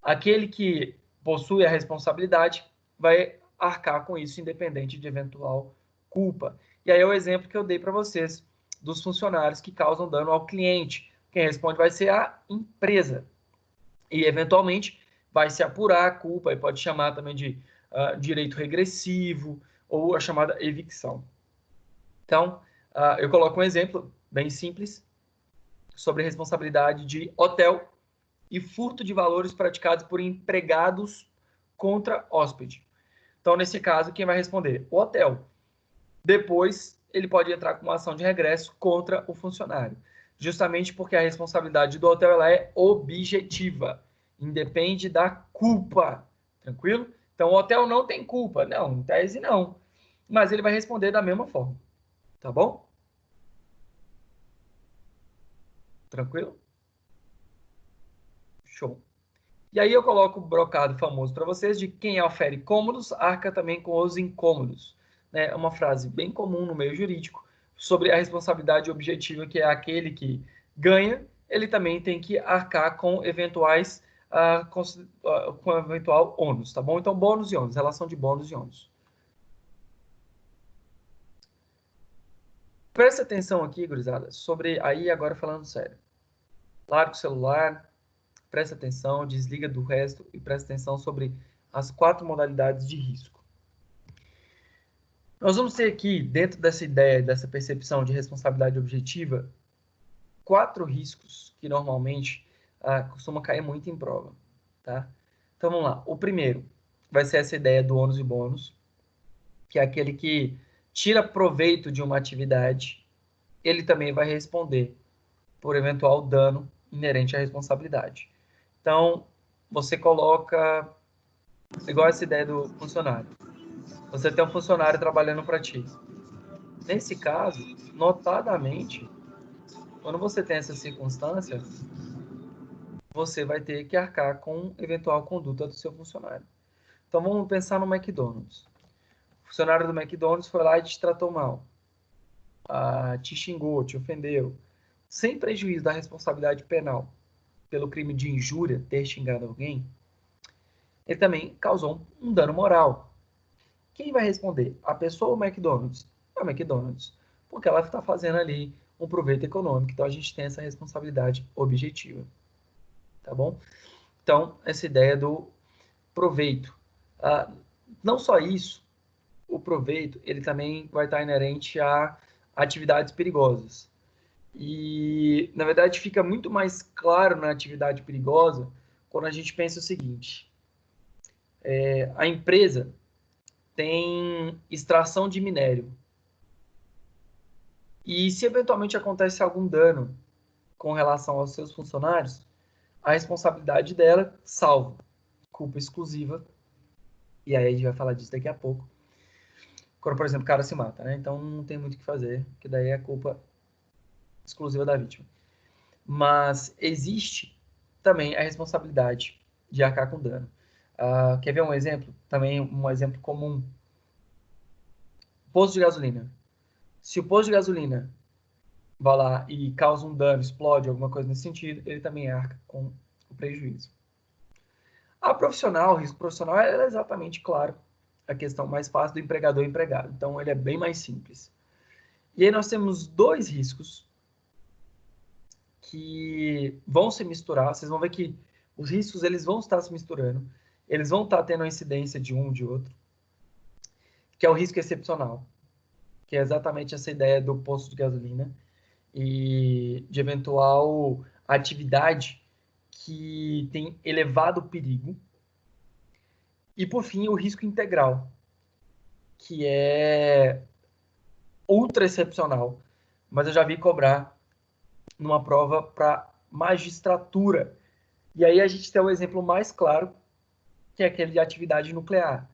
Aquele que possui a responsabilidade vai arcar com isso, independente de eventual culpa. E aí é o exemplo que eu dei para vocês dos funcionários que causam dano ao cliente. Quem responde vai ser a empresa. E, eventualmente, vai se apurar a culpa e pode chamar também de direito regressivo ou a chamada evicção. Então, eu coloco um exemplo bem simples sobre responsabilidade de hotel e furto de valores praticados por empregados contra hóspede. Então, nesse caso, quem vai responder? O hotel. Depois, ele pode entrar com uma ação de regresso contra o funcionário, justamente porque a responsabilidade do hotel ela é objetiva, independe da culpa, tranquilo? Então, o hotel não tem culpa, não, em tese não, mas ele vai responder da mesma forma, tá bom? Tranquilo? Show. E aí eu coloco o brocado famoso para vocês de quem ofere cômodos, arca também com os incômodos. É uma frase bem comum no meio jurídico sobre a responsabilidade objetiva, que é aquele que ganha, ele também tem que arcar com eventuais com eventual ônus, tá bom? Então, bônus e ônus, relação de bônus e ônus. Presta atenção aqui, gurizada, sobre aí agora falando sério. Larga o celular, presta atenção, desliga do resto e presta atenção sobre as 4 modalidades de risco. Nós vamos ter aqui, dentro dessa ideia, dessa percepção de responsabilidade objetiva, 4 riscos que normalmente costumam cair muito em prova. Tá? Então vamos lá. O primeiro vai ser essa ideia do ônus e bônus, que é aquele que tira proveito de uma atividade, ele também vai responder por eventual dano inerente à responsabilidade. Então, você coloca, igual essa ideia do funcionário. Você tem um funcionário trabalhando para ti. Nesse caso, notadamente, quando você tem essa circunstância, você vai ter que arcar com eventual conduta do seu funcionário. Então, vamos pensar no McDonald's. O funcionário do McDonald's foi lá e te tratou mal. Te xingou, te ofendeu. Sem prejuízo da responsabilidade penal pelo crime de injúria, ter xingado alguém, ele também causou um dano moral. Quem vai responder? A pessoa ou o McDonald's? É o McDonald's, porque ela está fazendo ali um proveito econômico, então a gente tem essa responsabilidade objetiva, tá bom? Então, essa ideia do proveito. Não só isso, o proveito, ele também vai estar inerente a atividades perigosas. E, na verdade, fica muito mais claro na atividade perigosa quando a gente pensa o seguinte. A empresa tem extração de minério. E se eventualmente acontece algum dano com relação aos seus funcionários, a responsabilidade dela, salvo culpa exclusiva, e aí a gente vai falar disso daqui a pouco, quando, por exemplo, o cara se mata, né? Então não tem muito o que fazer, que daí é culpa exclusiva da vítima. Mas existe também a responsabilidade de arcar com dano. Quer ver um exemplo? Também um exemplo comum. Posto de gasolina. Se o posto de gasolina vai lá e causa um dano, explode, alguma coisa nesse sentido, ele também arca com o prejuízo. O risco profissional é exatamente, claro, a questão mais fácil do empregador e empregado. Então, ele é bem mais simples. E aí nós temos 2 riscos que vão se misturar. Vocês vão ver que os riscos eles vão estar se misturando. Eles vão estar tendo a incidência de um de outro, que é o risco excepcional, que é exatamente essa ideia do posto de gasolina e de eventual atividade que tem elevado perigo. E, por fim, o risco integral, que é ultra excepcional, mas eu já vi cobrar numa prova para magistratura. E aí a gente tem o exemplo mais claro, que é aquele de atividade nuclear.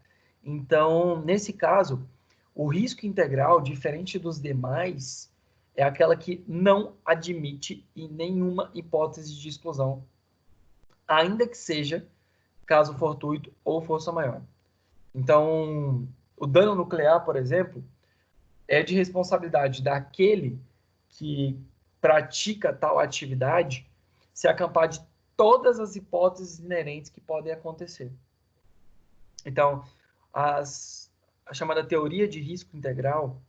Então, nesse caso, o risco integral, diferente dos demais, é aquela que não admite em nenhuma hipótese de exclusão, ainda que seja caso fortuito ou força maior. Então, o dano nuclear, por exemplo, é de responsabilidade daquele que pratica tal atividade se acampar de todas as hipóteses inerentes que podem acontecer. Então, a chamada teoria de risco integral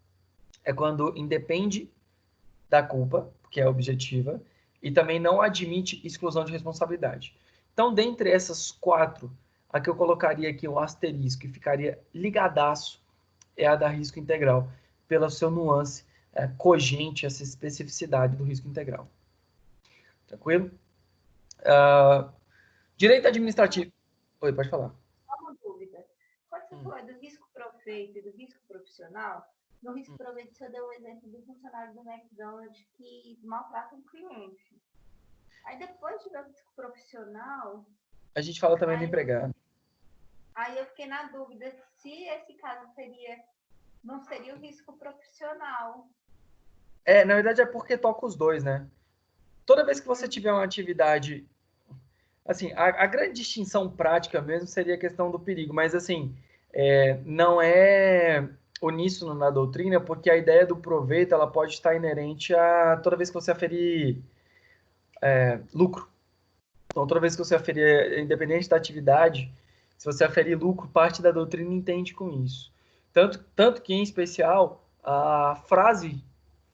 é quando independe da culpa, que é objetiva, e também não admite exclusão de responsabilidade. Então, dentre essas 4, a que eu colocaria aqui um asterisco e ficaria ligadaço é a da risco integral, pela seu nuance cogente, essa especificidade do risco integral. Tranquilo? Direito administrativo. Oi, pode falar. Uma dúvida. Quando você falou do risco profeito e do risco profissional, no risco profeito você deu o exemplo do funcionário do McDonald's que maltrata um cliente. Aí depois de ver o risco profissional... A gente fala também do empregado. Aí eu fiquei na dúvida se esse caso não seria o risco profissional. Na verdade é porque toca os dois, né? Toda vez que você tiver uma atividade... Assim, a grande distinção prática mesmo seria a questão do perigo, mas assim, não é uníssono na doutrina, porque a ideia do proveito ela pode estar inerente a toda vez que você aferir lucro. Então, toda vez que você aferir, independente da atividade, se você aferir lucro, parte da doutrina entende com isso. Tanto que, em especial, a frase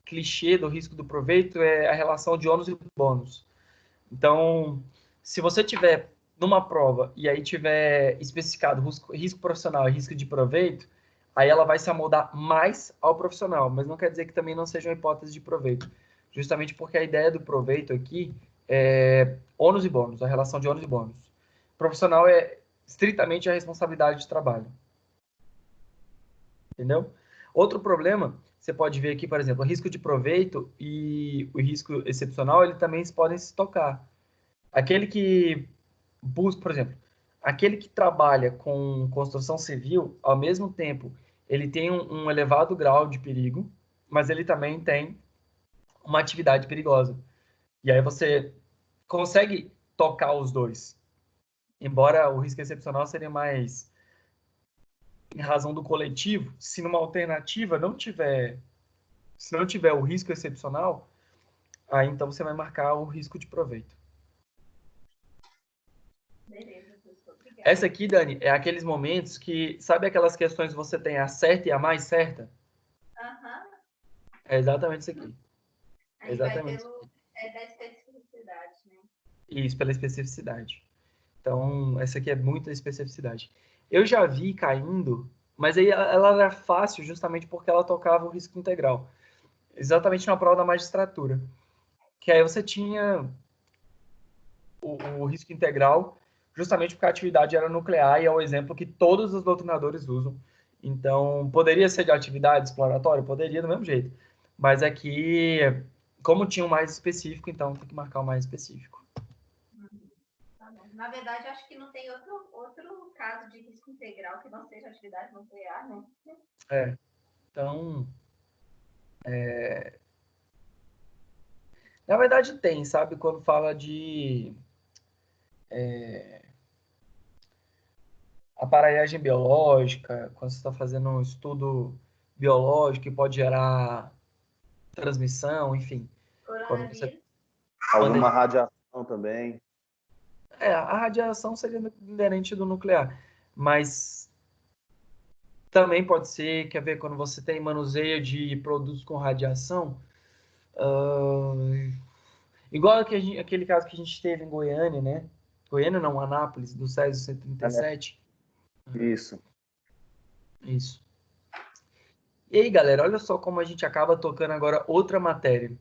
clichê do risco do proveito é a relação de ônus e bônus. Então, se você tiver numa prova e aí tiver especificado risco profissional e risco de proveito, aí ela vai se amoldar mais ao profissional, mas não quer dizer que também não seja uma hipótese de proveito. Justamente porque a ideia do proveito aqui é ônus e bônus, a relação de ônus e bônus. Profissional é estritamente a responsabilidade de trabalho. Entendeu? Outro problema, você pode ver aqui, por exemplo, o risco de proveito e o risco excepcional, eles também podem se tocar. Aquele que busca, por exemplo, aquele que trabalha com construção civil, ao mesmo tempo, ele tem um elevado grau de perigo, mas ele também tem uma atividade perigosa. E aí você consegue tocar os dois. Embora o risco excepcional seria mais em razão do coletivo, se numa alternativa se não tiver o risco excepcional, aí então você vai marcar o risco de proveito. Beleza, professor. Obrigada. Essa aqui, Dani, é aqueles momentos que, sabe aquelas questões que você tem a certa e a mais certa? É exatamente isso aqui. Aí Exatamente. vai da especificidade, né? Isso, pela especificidade. Então, essa aqui é muita especificidade. Eu já vi caindo, mas aí ela era fácil justamente porque ela tocava o risco integral. Exatamente na prova da magistratura. Que aí você tinha o risco integral justamente porque a atividade era nuclear e é o exemplo que todos os doutrinadores usam. Então, poderia ser de atividade exploratória? Poderia do mesmo jeito. Mas aqui, como tinha um mais específico, então tem que marcar o mais específico. Tá bom. Na verdade, acho que não tem outro caso de risco integral que não seja atividade nuclear, né? Então, na verdade tem, sabe? Quando fala de aparelhagem biológica, quando você está fazendo um estudo biológico que pode gerar transmissão, enfim. Quando você... Alguma radiação também. A radiação seria inerente do nuclear, mas também pode ser, quer ver, quando você tem manuseio de produtos com radiação, igual aquele caso que a gente teve em Goiânia, né? Goiânia não, Anápolis, do Césio 137. Isso. Isso. E aí, galera, olha só como a gente acaba tocando agora outra matéria.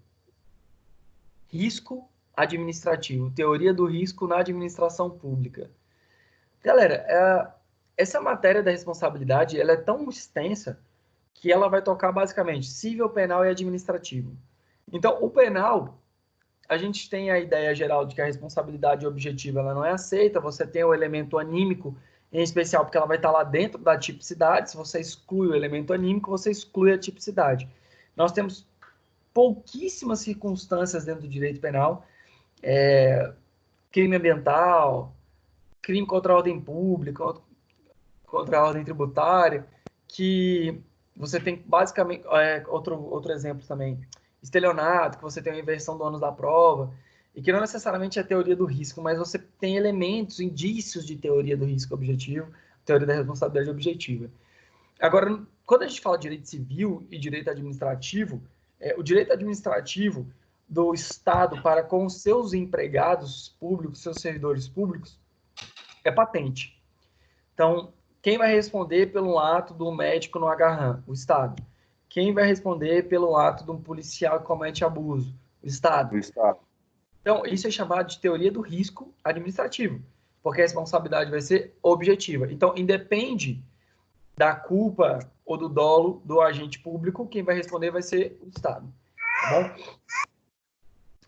Risco administrativo, teoria do risco na administração pública. Galera, essa matéria da responsabilidade, ela é tão extensa que ela vai tocar basicamente civil, penal e administrativo. Então, o penal, a gente tem a ideia geral de que a responsabilidade objetiva ela não é aceita, você tem o elemento anímico, em especial porque ela vai estar lá dentro da tipicidade, se você exclui o elemento anímico, você exclui a tipicidade. Nós temos pouquíssimas circunstâncias dentro do direito penal, crime ambiental, crime contra a ordem pública, contra a ordem tributária, que você tem basicamente, outro exemplo também, estelionato, que você tem a inversão do ônus da prova, e que não necessariamente é teoria do risco, mas você tem elementos, indícios de teoria do risco objetivo, teoria da responsabilidade objetiva. Agora, quando a gente fala de direito civil e direito administrativo, o direito administrativo do Estado para com os seus empregados públicos, seus servidores públicos, é patente. Então, quem vai responder pelo ato do médico no agarrão? O Estado. Quem vai responder pelo ato de um policial que comete abuso? O Estado. O Estado. Então, isso é chamado de teoria do risco administrativo, porque a responsabilidade vai ser objetiva. Então, independe da culpa ou do dolo do agente público, quem vai responder vai ser o Estado. Tá bom?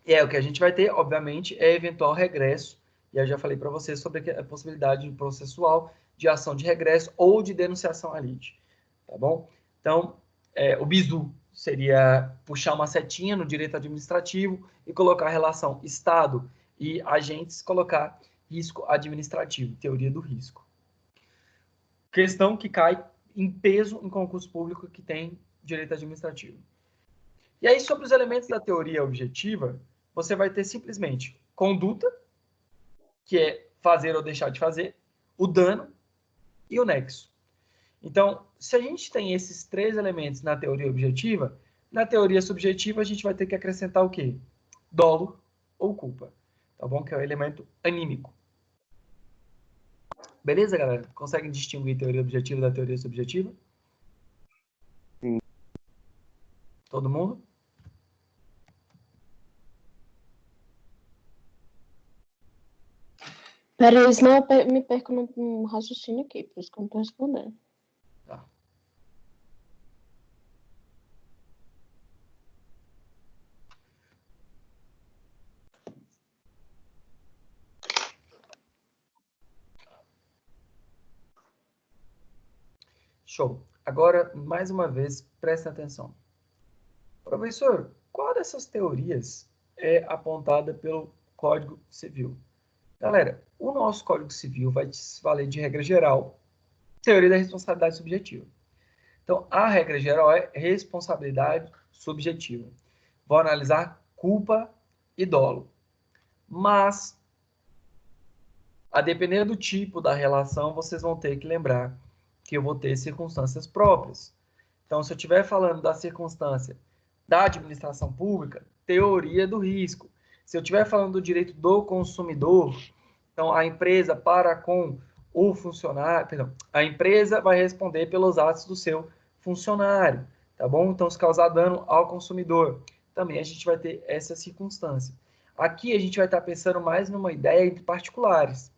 E o que a gente vai ter, obviamente, é eventual regresso. E eu já falei para vocês sobre a possibilidade processual de ação de regresso ou de denunciação à lide. Tá bom? Então, o bizu seria puxar uma setinha no direito administrativo e colocar a relação Estado e agentes, colocar risco administrativo, teoria do risco. Questão que cai em peso em concurso público que tem direito administrativo. E aí, sobre os elementos da teoria objetiva, você vai ter simplesmente conduta, que é fazer ou deixar de fazer, o dano e o nexo. Então, se a gente tem esses três elementos na teoria objetiva, na teoria subjetiva a gente vai ter que acrescentar o quê? Dolo ou culpa, tá bom? Que é o elemento anímico. Beleza, galera? Conseguem distinguir teoria objetiva da teoria subjetiva? Sim. Todo mundo? Peraí, senão eu me perco no raciocínio aqui, por isso que eu não estou respondendo. Tá. Show. Agora, mais uma vez, prestem atenção. Professor, qual dessas teorias é apontada pelo Código Civil? Galera, o nosso Código Civil vai se valer de regra geral, teoria da responsabilidade subjetiva. Então, a regra geral é responsabilidade subjetiva. Vou analisar culpa e dolo. Mas, a depender do tipo da relação, vocês vão ter que lembrar que eu vou ter circunstâncias próprias. Então, se eu estiver falando da circunstância da administração pública, teoria do risco. Se eu estiver falando do direito do consumidor, então a empresa para com o funcionário, perdão, a empresa vai responder pelos atos do seu funcionário, tá bom? Então, se causar dano ao consumidor, também a gente vai ter essa circunstância. Aqui a gente vai estar pensando mais numa ideia entre particulares.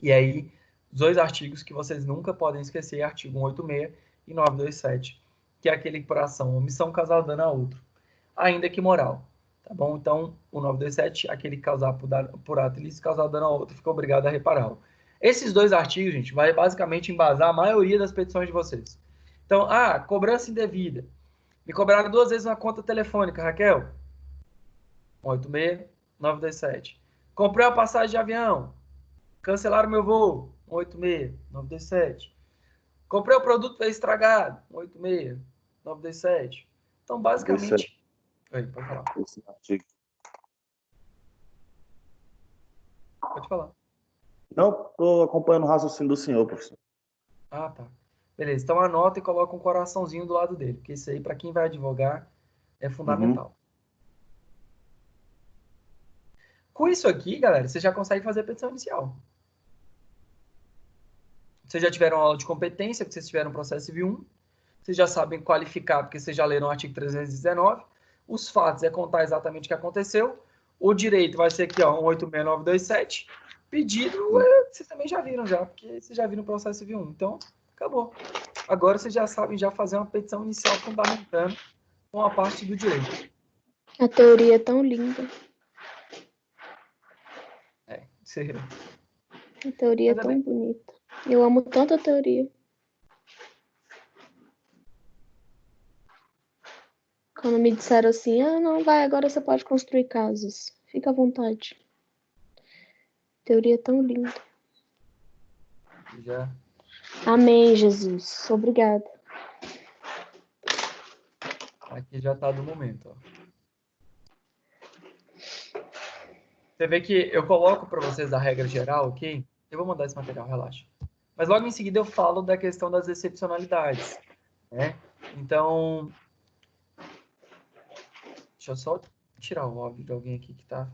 E aí, os dois artigos que vocês nunca podem esquecer, artigo 186 e 927, que é aquele por ação, omissão, causar dano a outro, ainda que moral, tá bom? Então, o 927, aquele causar por ato ilícito, causar dano a outro, fica obrigado a repará-lo. Esses dois artigos, gente, vai basicamente embasar a maioria das petições de vocês. Então, cobrança indevida. Me cobraram 2 vezes uma conta telefônica, Raquel. 186, 927. Comprei uma passagem de avião. Cancelaram meu voo. 186, 927. Comprei o produto, veio estragado. 186, 927. Então, basicamente... Oi, pode falar. Esse artigo. Pode falar. Não, estou acompanhando o raciocínio do senhor, professor. Ah, tá. Beleza, então anota e coloca um coraçãozinho do lado dele, porque isso aí, para quem vai advogar, é fundamental. Com isso aqui, galera, você já consegue fazer a petição inicial. Vocês já tiveram aula de competência, porque vocês tiveram processo civil 1. Vocês já sabem qualificar, porque vocês já leram o artigo 319. Os fatos é contar exatamente o que aconteceu. O direito vai ser aqui, ó, 186927. Pedido, vocês também já viram, porque vocês já viram o processo civil 1. Então, Acabou. Agora vocês já sabem já fazer uma petição inicial fundamentando com a parte do direito. A teoria é tão linda. A teoria é tão bonita. Eu amo tanto a teoria. Quando me disseram assim, não, vai, agora você pode construir casas. Fica à vontade. A teoria é tão linda. Já. Amém, Jesus. Obrigada. Aqui já tá do momento, ó. Você vê que eu coloco para vocês a regra geral, ok? Eu vou mandar esse material, relaxa. Mas logo em seguida eu falo da questão das excepcionalidades, né? Então, deixa eu só tirar o áudio de alguém aqui que tá...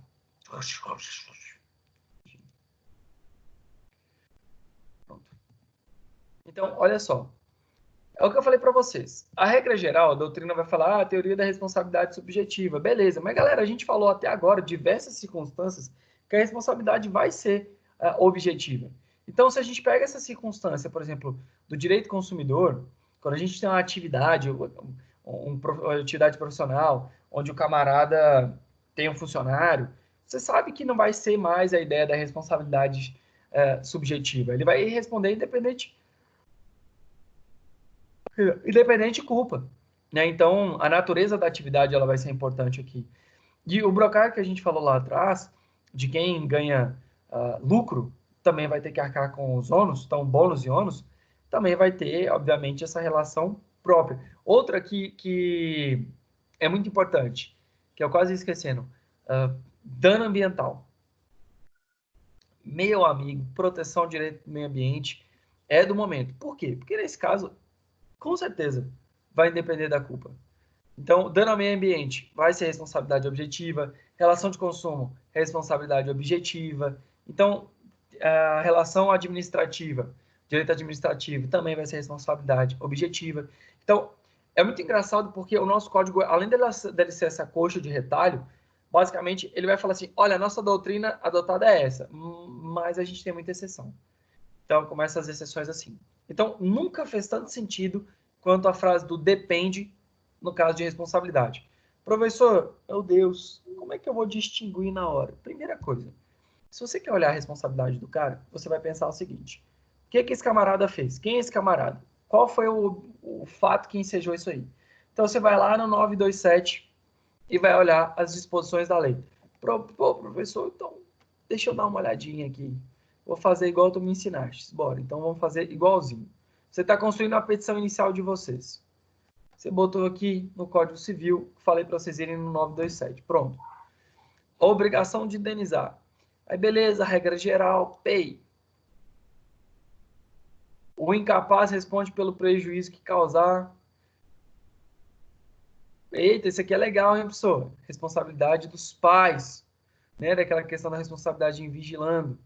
Pronto. Então, olha só. É o que eu falei para vocês. A regra geral, a doutrina vai falar a teoria da responsabilidade subjetiva. Beleza, mas galera, a gente falou até agora diversas circunstâncias que a responsabilidade vai ser objetiva. Então, se a gente pega essa circunstância, por exemplo, do direito consumidor, quando a gente tem uma atividade, uma atividade profissional, onde o camarada tem um funcionário, você sabe que não vai ser mais a ideia da responsabilidade subjetiva. Ele vai responder independente de culpa, né? Então, a natureza da atividade ela vai ser importante aqui. E o brocar que a gente falou lá atrás, de quem ganha lucro, também vai ter que arcar com os ônus, então bônus e ônus, também vai ter, obviamente, essa relação própria. Outra que é muito importante, que eu quase esquecendo, dano ambiental. Meu amigo, proteção ao direito do meio ambiente é do momento. Por quê? Porque nesse caso, com certeza, vai depender da culpa. Então, dano ao meio ambiente vai ser responsabilidade objetiva, relação de consumo, responsabilidade objetiva. Então, a relação administrativa, direito administrativo, também vai ser responsabilidade objetiva. Então, é muito engraçado porque o nosso código, além dele ser essa coxa de retalho, basicamente, ele vai falar assim, olha, a nossa doutrina adotada é essa, mas a gente tem muita exceção. Então, começa as exceções assim. Então, nunca fez tanto sentido quanto a frase do depende no caso de responsabilidade. Professor, meu Deus, como é que eu vou distinguir na hora? Primeira coisa, se você quer olhar a responsabilidade do cara, você vai pensar o seguinte, o que esse camarada fez? Quem é esse camarada? Qual foi o fato que ensejou isso aí? Então, você vai lá no 927 e vai olhar as disposições da lei. Pô, professor, então, deixa eu dar uma olhadinha aqui. Vou fazer igual tu me ensinaste. Bora, então vamos fazer igualzinho. Você está construindo a petição inicial de vocês. Você botou aqui no Código Civil, falei para vocês irem no 927. Pronto. Obrigação de indenizar. Aí beleza, regra geral, PEI. O incapaz responde pelo prejuízo que causar. Eita, isso aqui é legal, hein, professor? Responsabilidade dos pais. Né? Daquela questão da responsabilidade em vigilando.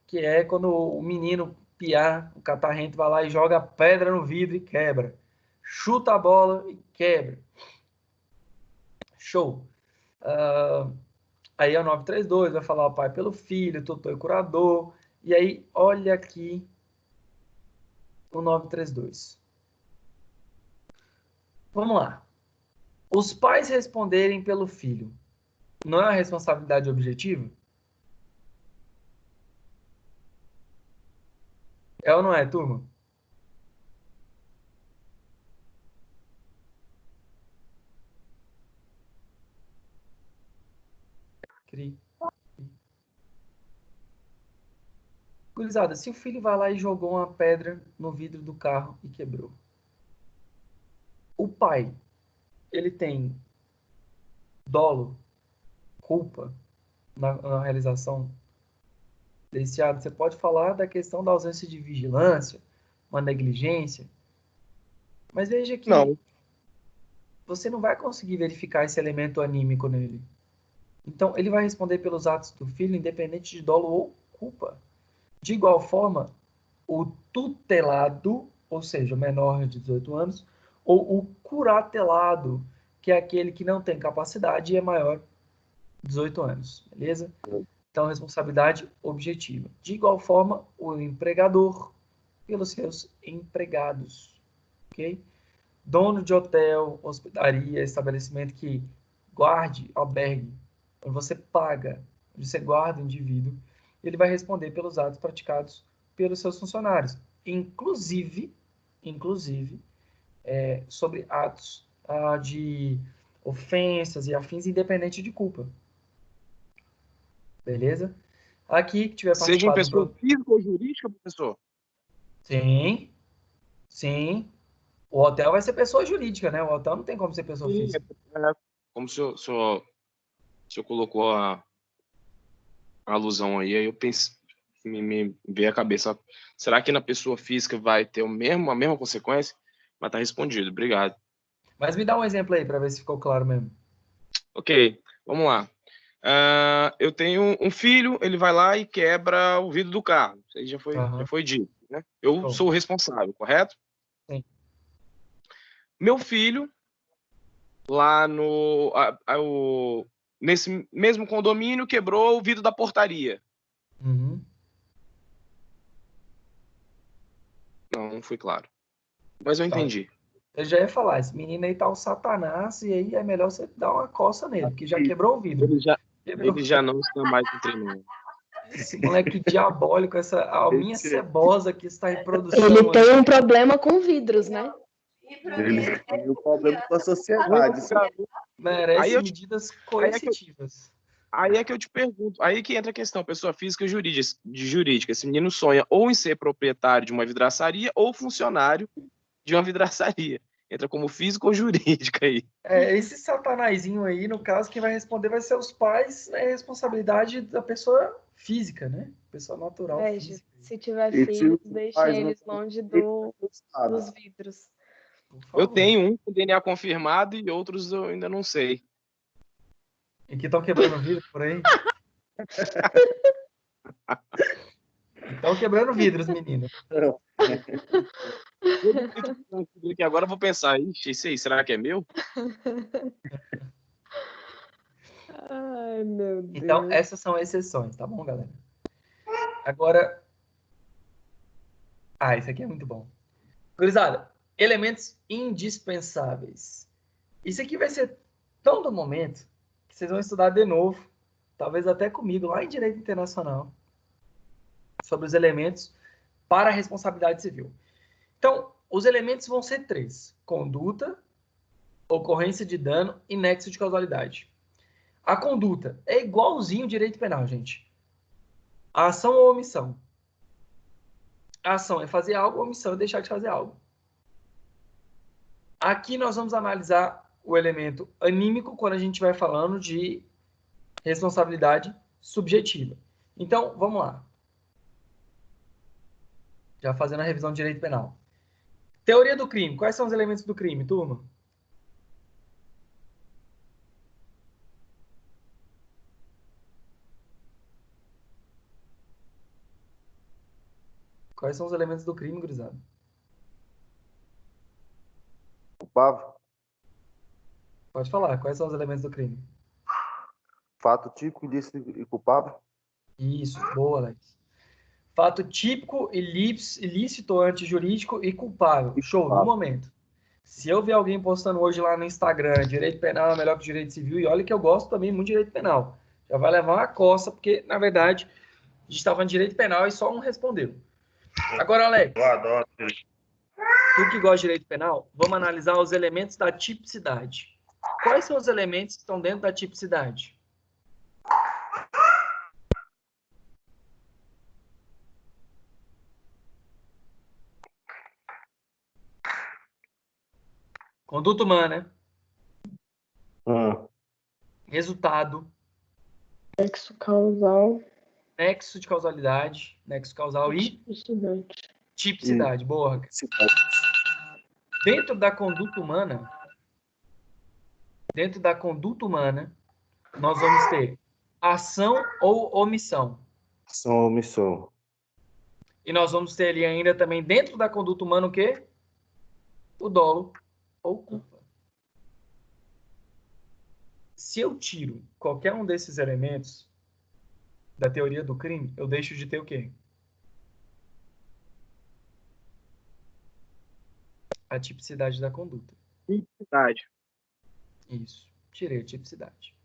Que é quando o menino piá, o catarrento, vai lá e joga pedra no vidro e quebra. Chuta a bola e quebra. Show. Aí é o 932, vai falar o pai pelo filho, tutor e curador. E aí, olha aqui o 932. Vamos lá. Os pais responderem pelo filho. Não é uma responsabilidade objetiva? É ou não é, turma? Gurizada, se o filho vai lá e jogou uma pedra no vidro do carro e quebrou. O pai, ele tem dolo, culpa na realização desse ato. Você pode falar da questão da ausência de vigilância, uma negligência, mas veja que Não. você não vai conseguir verificar esse elemento anímico nele. Então, ele vai responder pelos atos do filho, independente de dolo ou culpa. De igual forma, o tutelado, ou seja, o menor de 18 anos, ou o curatelado, que é aquele que não tem capacidade e é maior de 18 anos, beleza? Então, responsabilidade objetiva. De igual forma, o empregador pelos seus empregados, ok? Dono de hotel, hospedaria, estabelecimento que guarde, albergue, onde você paga, onde você guarda o indivíduo, ele vai responder pelos atos praticados pelos seus funcionários, inclusive sobre atos de ofensas e afins, independente de culpa. Beleza? Aqui que tiver Seja em participado pessoa física ou jurídica, professor? Sim, sim. O hotel vai ser pessoa jurídica, né? O hotel não tem como ser pessoa Sim, física. como o senhor colocou a alusão aí eu pensei, me veio a cabeça. Será que na pessoa física vai ter a mesma consequência? Mas tá respondido, obrigado. Mas me dá um exemplo aí para ver se ficou claro mesmo. Ok, vamos lá. Eu tenho um filho, ele vai lá e quebra o vidro do carro. Isso aí já foi dito, né? Eu sou o responsável, correto? Sim. Meu filho, lá nesse mesmo condomínio, quebrou o vidro da portaria. Uhum. Não foi claro. Mas eu entendi. Eu já ia falar, esse menino aí tá o Satanás, e aí é melhor você dar uma coça nele, porque já quebrou o vidro. Ele já não está mais entre nós. Esse moleque diabólico, essa alminha cebosa que está em produção. Ele tem um problema com vidros, né? Ele tem um problema com a sociedade. Merece medidas coercitivas. Aí é que eu te pergunto, aí que entra a questão, pessoa física e jurídica. Esse menino sonha ou em ser proprietário de uma vidraçaria ou funcionário de uma vidraçaria. Entra como físico ou jurídica aí. Esse satanazinho aí, no caso, quem vai responder vai ser os pais, é responsabilidade da pessoa física, né? Pessoa natural. Física. Se tiver filhos, deixe eles longe dos vidros. Eu tenho um com DNA confirmado e outros eu ainda não sei. E que estão quebrando vidro por aí? Estão quebrando vidros, menino. Que agora eu vou pensar, ixi, esse aí, será que é meu? Ai, meu Deus. Então, essas são exceções, tá bom, galera? Agora... isso aqui é muito bom. Gurizada, elementos indispensáveis. Isso aqui vai ser tão do momento que vocês vão estudar de novo, talvez até comigo, lá em Direito Internacional, sobre os elementos para a responsabilidade civil. Então, os elementos vão ser 3. Conduta, ocorrência de dano e nexo de causalidade. A conduta é igualzinho ao direito penal, gente. A ação ou omissão. A ação é fazer algo, a omissão é deixar de fazer algo. Aqui nós vamos analisar o elemento anímico quando a gente vai falando de responsabilidade subjetiva. Então, vamos lá. Já fazendo a revisão de direito penal. Teoria do crime. Quais são os elementos do crime, turma? Quais são os elementos do crime, gurizada? Culpável. Pode falar. Quais são os elementos do crime? Fato típico, ilícito e culpável. Isso. Boa, Alex. Fato típico, ilícito, antijurídico e culpável. Show, no momento. Se eu ver alguém postando hoje lá no Instagram, direito penal é melhor que direito civil, e olha que eu gosto também muito de direito penal, já vai levar uma coça, porque, na verdade, a gente estava falando de direito penal e só um respondeu. Agora, Alex, Eu adoro. tu que gosta de direito penal, vamos analisar os elementos da tipicidade. Quais são os elementos que estão dentro da tipicidade? Conduta humana, resultado, Nexo causal. nexo de causalidade, nexo causal e tipicidade. Boa. Dentro da conduta humana, nós vamos ter ação ou omissão. Ação ou omissão. E nós vamos ter ali ainda também, dentro da conduta humana, o quê? O dolo ou culpa. Se eu tiro qualquer um desses elementos da teoria do crime, eu deixo de ter o quê? a tipicidade da conduta. Tipicidade. Isso, tirei a tipicidade.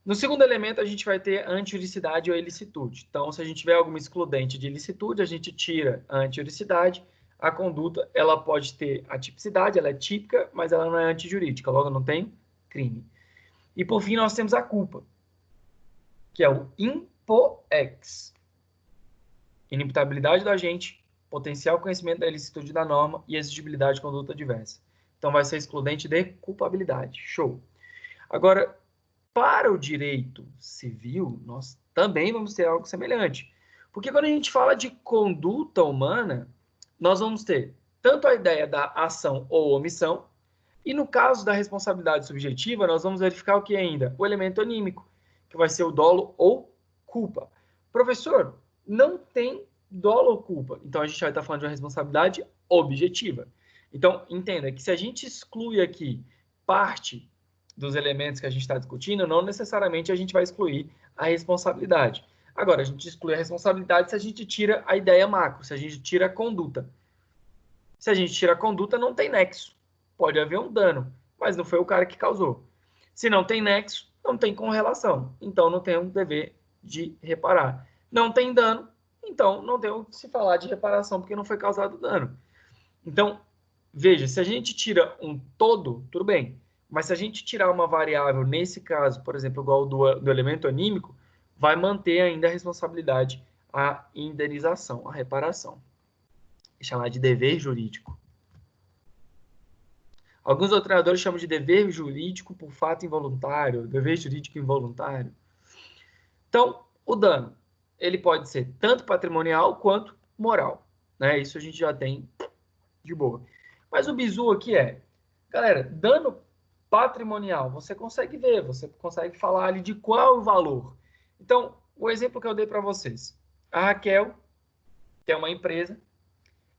No segundo elemento, a gente vai ter anti-ilicidade ou ilicitude. Então, se a gente tiver alguma excludente de ilicitude, a gente tira a anti-ilicidade. A conduta, ela pode ter a tipicidade, ela é típica, mas ela não é antijurídica, logo não tem crime. E, por fim, nós temos a culpa, que é o impoex. Inimputabilidade do agente, potencial conhecimento da ilicitude da norma e exigibilidade de conduta diversa. Então, vai ser excludente de culpabilidade. Show. Agora, para o direito civil, nós também vamos ter algo semelhante. Porque quando a gente fala de conduta humana, nós vamos ter tanto a ideia da ação ou omissão, e no caso da responsabilidade subjetiva, nós vamos verificar o que ainda? O elemento anímico, que vai ser o dolo ou culpa. Professor, não tem dolo ou culpa. Então, a gente vai estar falando de uma responsabilidade objetiva. Então, entenda que se a gente exclui aqui parte dos elementos que a gente está discutindo, não necessariamente a gente vai excluir a responsabilidade. Agora, a gente exclui a responsabilidade se a gente tira a ideia macro, se a gente tira a conduta. Se a gente tira a conduta, não tem nexo. Pode haver um dano, mas não foi o cara que causou. Se não tem nexo, não tem correlação. Então, não tem um dever de reparar. Não tem dano, então não tem o que se falar de reparação, porque não foi causado dano. Então, veja, se a gente tira um todo, tudo bem. Mas se a gente tirar uma variável, nesse caso, por exemplo, igual do elemento anímico, vai manter ainda a responsabilidade, a indenização, a reparação. Chamar de dever jurídico. Alguns doutrinadores chamam de dever jurídico por fato involuntário, dever jurídico involuntário. Então, o dano, ele pode ser tanto patrimonial quanto moral, né? Isso a gente já tem de boa. Mas o bizu aqui é, galera, dano patrimonial, você consegue ver, você consegue falar ali de qual o valor. Então, o exemplo que eu dei para vocês. A Raquel tem uma empresa,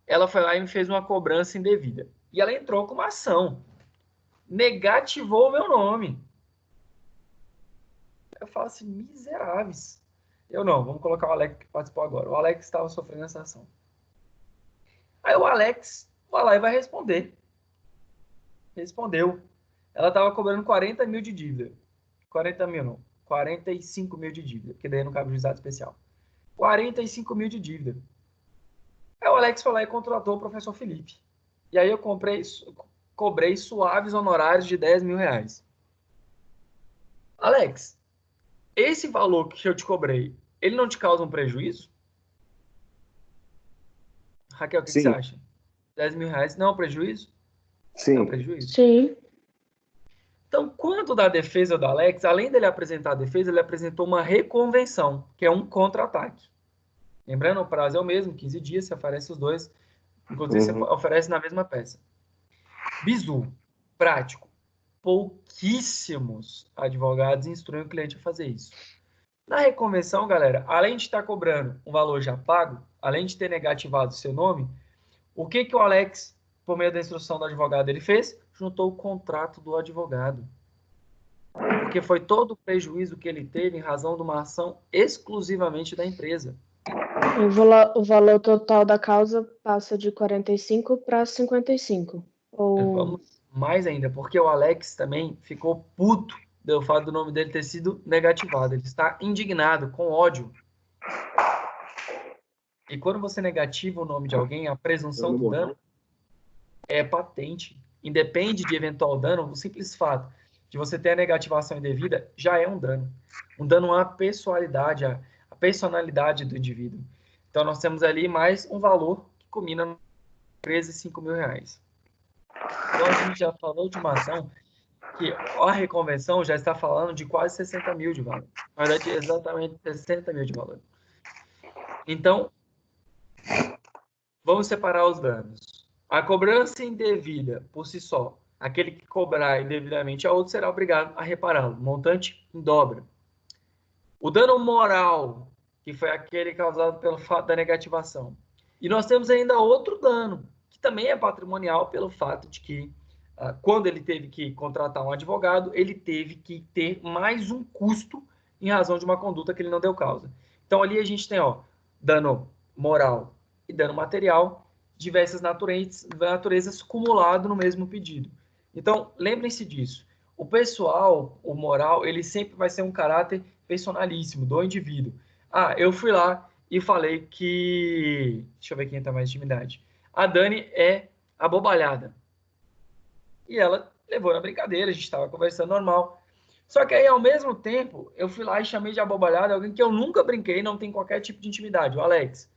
ela foi lá e me fez uma cobrança indevida. E ela entrou com uma ação. Negativou o meu nome. Eu falo assim, miseráveis. Eu não, vamos colocar o Alex que participou agora. O Alex estava sofrendo essa ação. Aí o Alex vai lá e vai responder. Respondeu. Ela estava cobrando 40 mil de dívida. 40 mil não. 45 mil de dívida, porque daí não cabe juizado especial. 45 mil de dívida. Aí o Alex foi lá e contratou o professor Felipe. E aí eu cobrei suaves honorários de 10 mil reais. Alex, esse valor que eu te cobrei, ele não te causa um prejuízo? Raquel, o que você acha? 10 mil reais não é um prejuízo? Sim. Não é um prejuízo? Sim. Então, quanto da defesa do Alex, além dele apresentar a defesa, ele apresentou uma reconvenção, que é um contra-ataque. Lembrando, o prazo é o mesmo, 15 dias, você oferece os dois, inclusive você oferece na mesma peça. Bizu, prático. Pouquíssimos advogados instruem o cliente a fazer isso. Na reconvenção, galera, além de estar cobrando um valor já pago, além de ter negativado o seu nome, o que o Alex, por meio da instrução do advogado, ele fez? Juntou o contrato do advogado. Porque foi todo o prejuízo que ele teve em razão de uma ação exclusivamente da empresa. O valor total da causa passa de 45 para 55. Vamos mais ainda, porque o Alex também ficou puto do fato do nome dele ter sido negativado. Ele está indignado, com ódio. E quando você negativa o nome de alguém, a presunção do dano é patente. Independe de eventual dano, o simples fato de você ter a negativação indevida já é um dano. Um dano à pessoalidade, à personalidade do indivíduo. Então, nós temos ali mais um valor que culmina no 13,5 mil reais. Então, a gente já falou de uma ação que a reconvenção já está falando de quase 60 mil de valor. Na verdade, exatamente 60 mil de valor. Então, vamos separar os danos. A cobrança indevida, por si só, aquele que cobrar indevidamente a outro será obrigado a repará-lo. Montante em dobra. O dano moral, que foi aquele causado pelo fato da negativação. E nós temos ainda outro dano, que também é patrimonial pelo fato de que, quando ele teve que contratar um advogado, ele teve que ter mais um custo em razão de uma conduta que ele não deu causa. Então, ali a gente tem dano moral e dano material, diversas naturezas cumulado no mesmo pedido. Então, lembrem-se disso. O pessoal, o moral, ele sempre vai ser um caráter personalíssimo do indivíduo. Ah, eu fui lá e falei que... Deixa eu ver quem está mais intimidade. A Dani é abobalhada. E ela levou na brincadeira, a gente estava conversando normal. Só que aí, ao mesmo tempo, eu fui lá e chamei de abobalhada alguém que eu nunca brinquei, não tem qualquer tipo de intimidade, o Alex.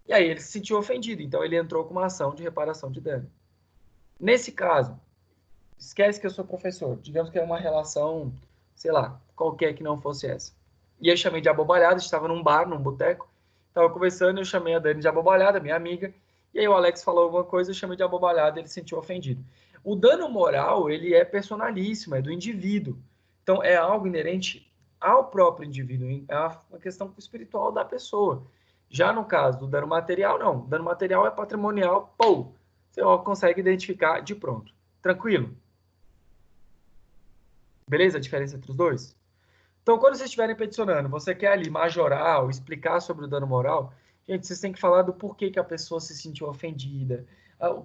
E aí ele se sentiu ofendido, então ele entrou com uma ação de reparação de dano. Nesse caso, esquece que eu sou professor. Digamos que é uma relação, sei lá, qualquer que não fosse essa. E eu chamei de abobalhada, estava num bar, num boteco, estava conversando, eu chamei a Dani de abobalhada, minha amiga, e aí o Alex falou alguma coisa, eu chamei de abobalhada, ele se sentiu ofendido. O dano moral, ele é personalíssimo, é do indivíduo. Então, é algo inerente ao próprio indivíduo, é uma questão espiritual da pessoa. Já no caso do dano material, não. O dano material é patrimonial, pô, você consegue identificar de pronto. Tranquilo? Beleza a diferença entre os dois? Então, quando vocês estiverem peticionando, você quer ali majorar ou explicar sobre o dano moral, gente, vocês têm que falar do porquê que a pessoa se sentiu ofendida,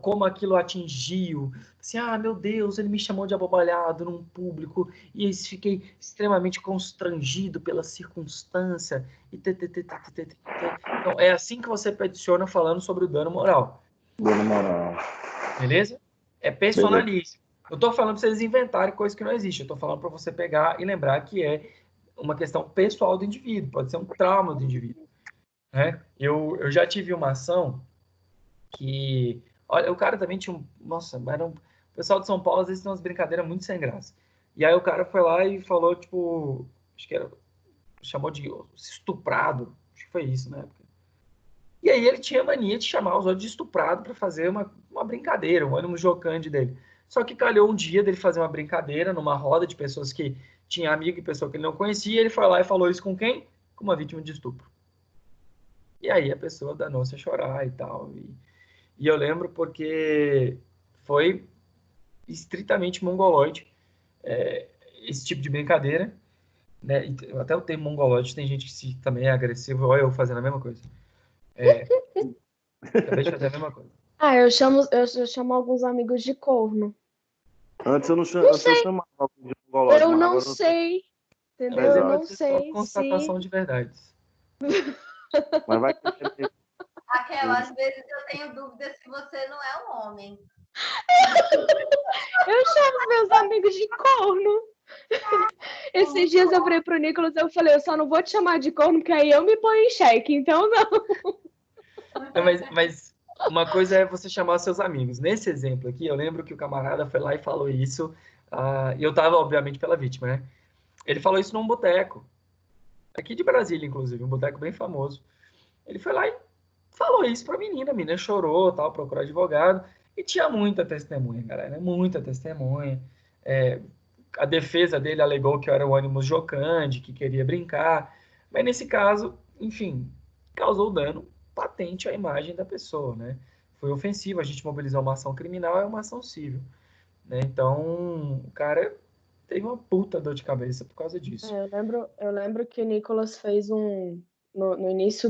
como aquilo atingiu. Assim, ah, meu Deus, ele me chamou de abobalhado num público e eu fiquei extremamente constrangido pela circunstância. Então, é assim que você peticiona falando sobre o dano moral. Dando moral. Beleza? É personalíssimo. Eu estou falando para vocês inventarem coisas que não existem. Eu estou falando para você pegar e lembrar que é uma questão pessoal do indivíduo. Pode ser um trauma do indivíduo. Né? Eu já tive uma ação que... Olha, o cara também tinha um... Nossa, o pessoal de São Paulo às vezes tem umas brincadeiras muito sem graça. E aí o cara foi lá e falou, tipo... Acho que era... Chamou de estuprado. Acho que foi isso na época. E aí ele tinha mania de chamar os outros de estuprado para fazer uma brincadeira, um ânimo jocante dele. Só que calhou um dia dele fazer uma brincadeira numa roda de pessoas que tinha amigo e pessoa que ele não conhecia, e ele foi lá e falou isso com quem? Com uma vítima de estupro. E aí a pessoa danou-se a chorar e tal. E eu lembro porque foi estritamente mongoloide esse tipo de brincadeira. Né? E até o termo mongoloide tem gente que também é agressivo, olha eu fazendo a mesma coisa. Acabei de fazer a mesma coisa. Ah, eu chamo alguns amigos de corno. Antes eu chamava de mongolóide, Eu mas não agora sei. Entendeu? Mas Eu pode não ser sei só constatação se... de verdades. Mas vai Raquel, às vezes eu tenho dúvida se você não é um homem. Eu chamo meus amigos de corno. Esses dias eu falei pro Nicolas, eu falei, eu só não vou te chamar de corno, porque aí eu me ponho em xeque, então não. Não, mas uma coisa é você chamar seus amigos. Nesse exemplo aqui, eu lembro que o camarada foi lá e falou isso, e eu tava, obviamente, pela vítima, né? Ele falou isso num boteco, aqui de Brasília, inclusive, um boteco bem famoso. Ele foi lá e falou isso pra menina, a menina chorou, tal, procurou advogado, e tinha muita testemunha, galera, né? Muita testemunha. A defesa dele alegou que eu era o ânimo jocante, que queria brincar, mas nesse caso, enfim, causou dano patente à imagem da pessoa, né? Foi ofensivo, a gente mobilizou uma ação criminal, é uma ação civil, né? Então, o cara teve uma puta dor de cabeça por causa disso. Eu lembro que o Nicolas fez no início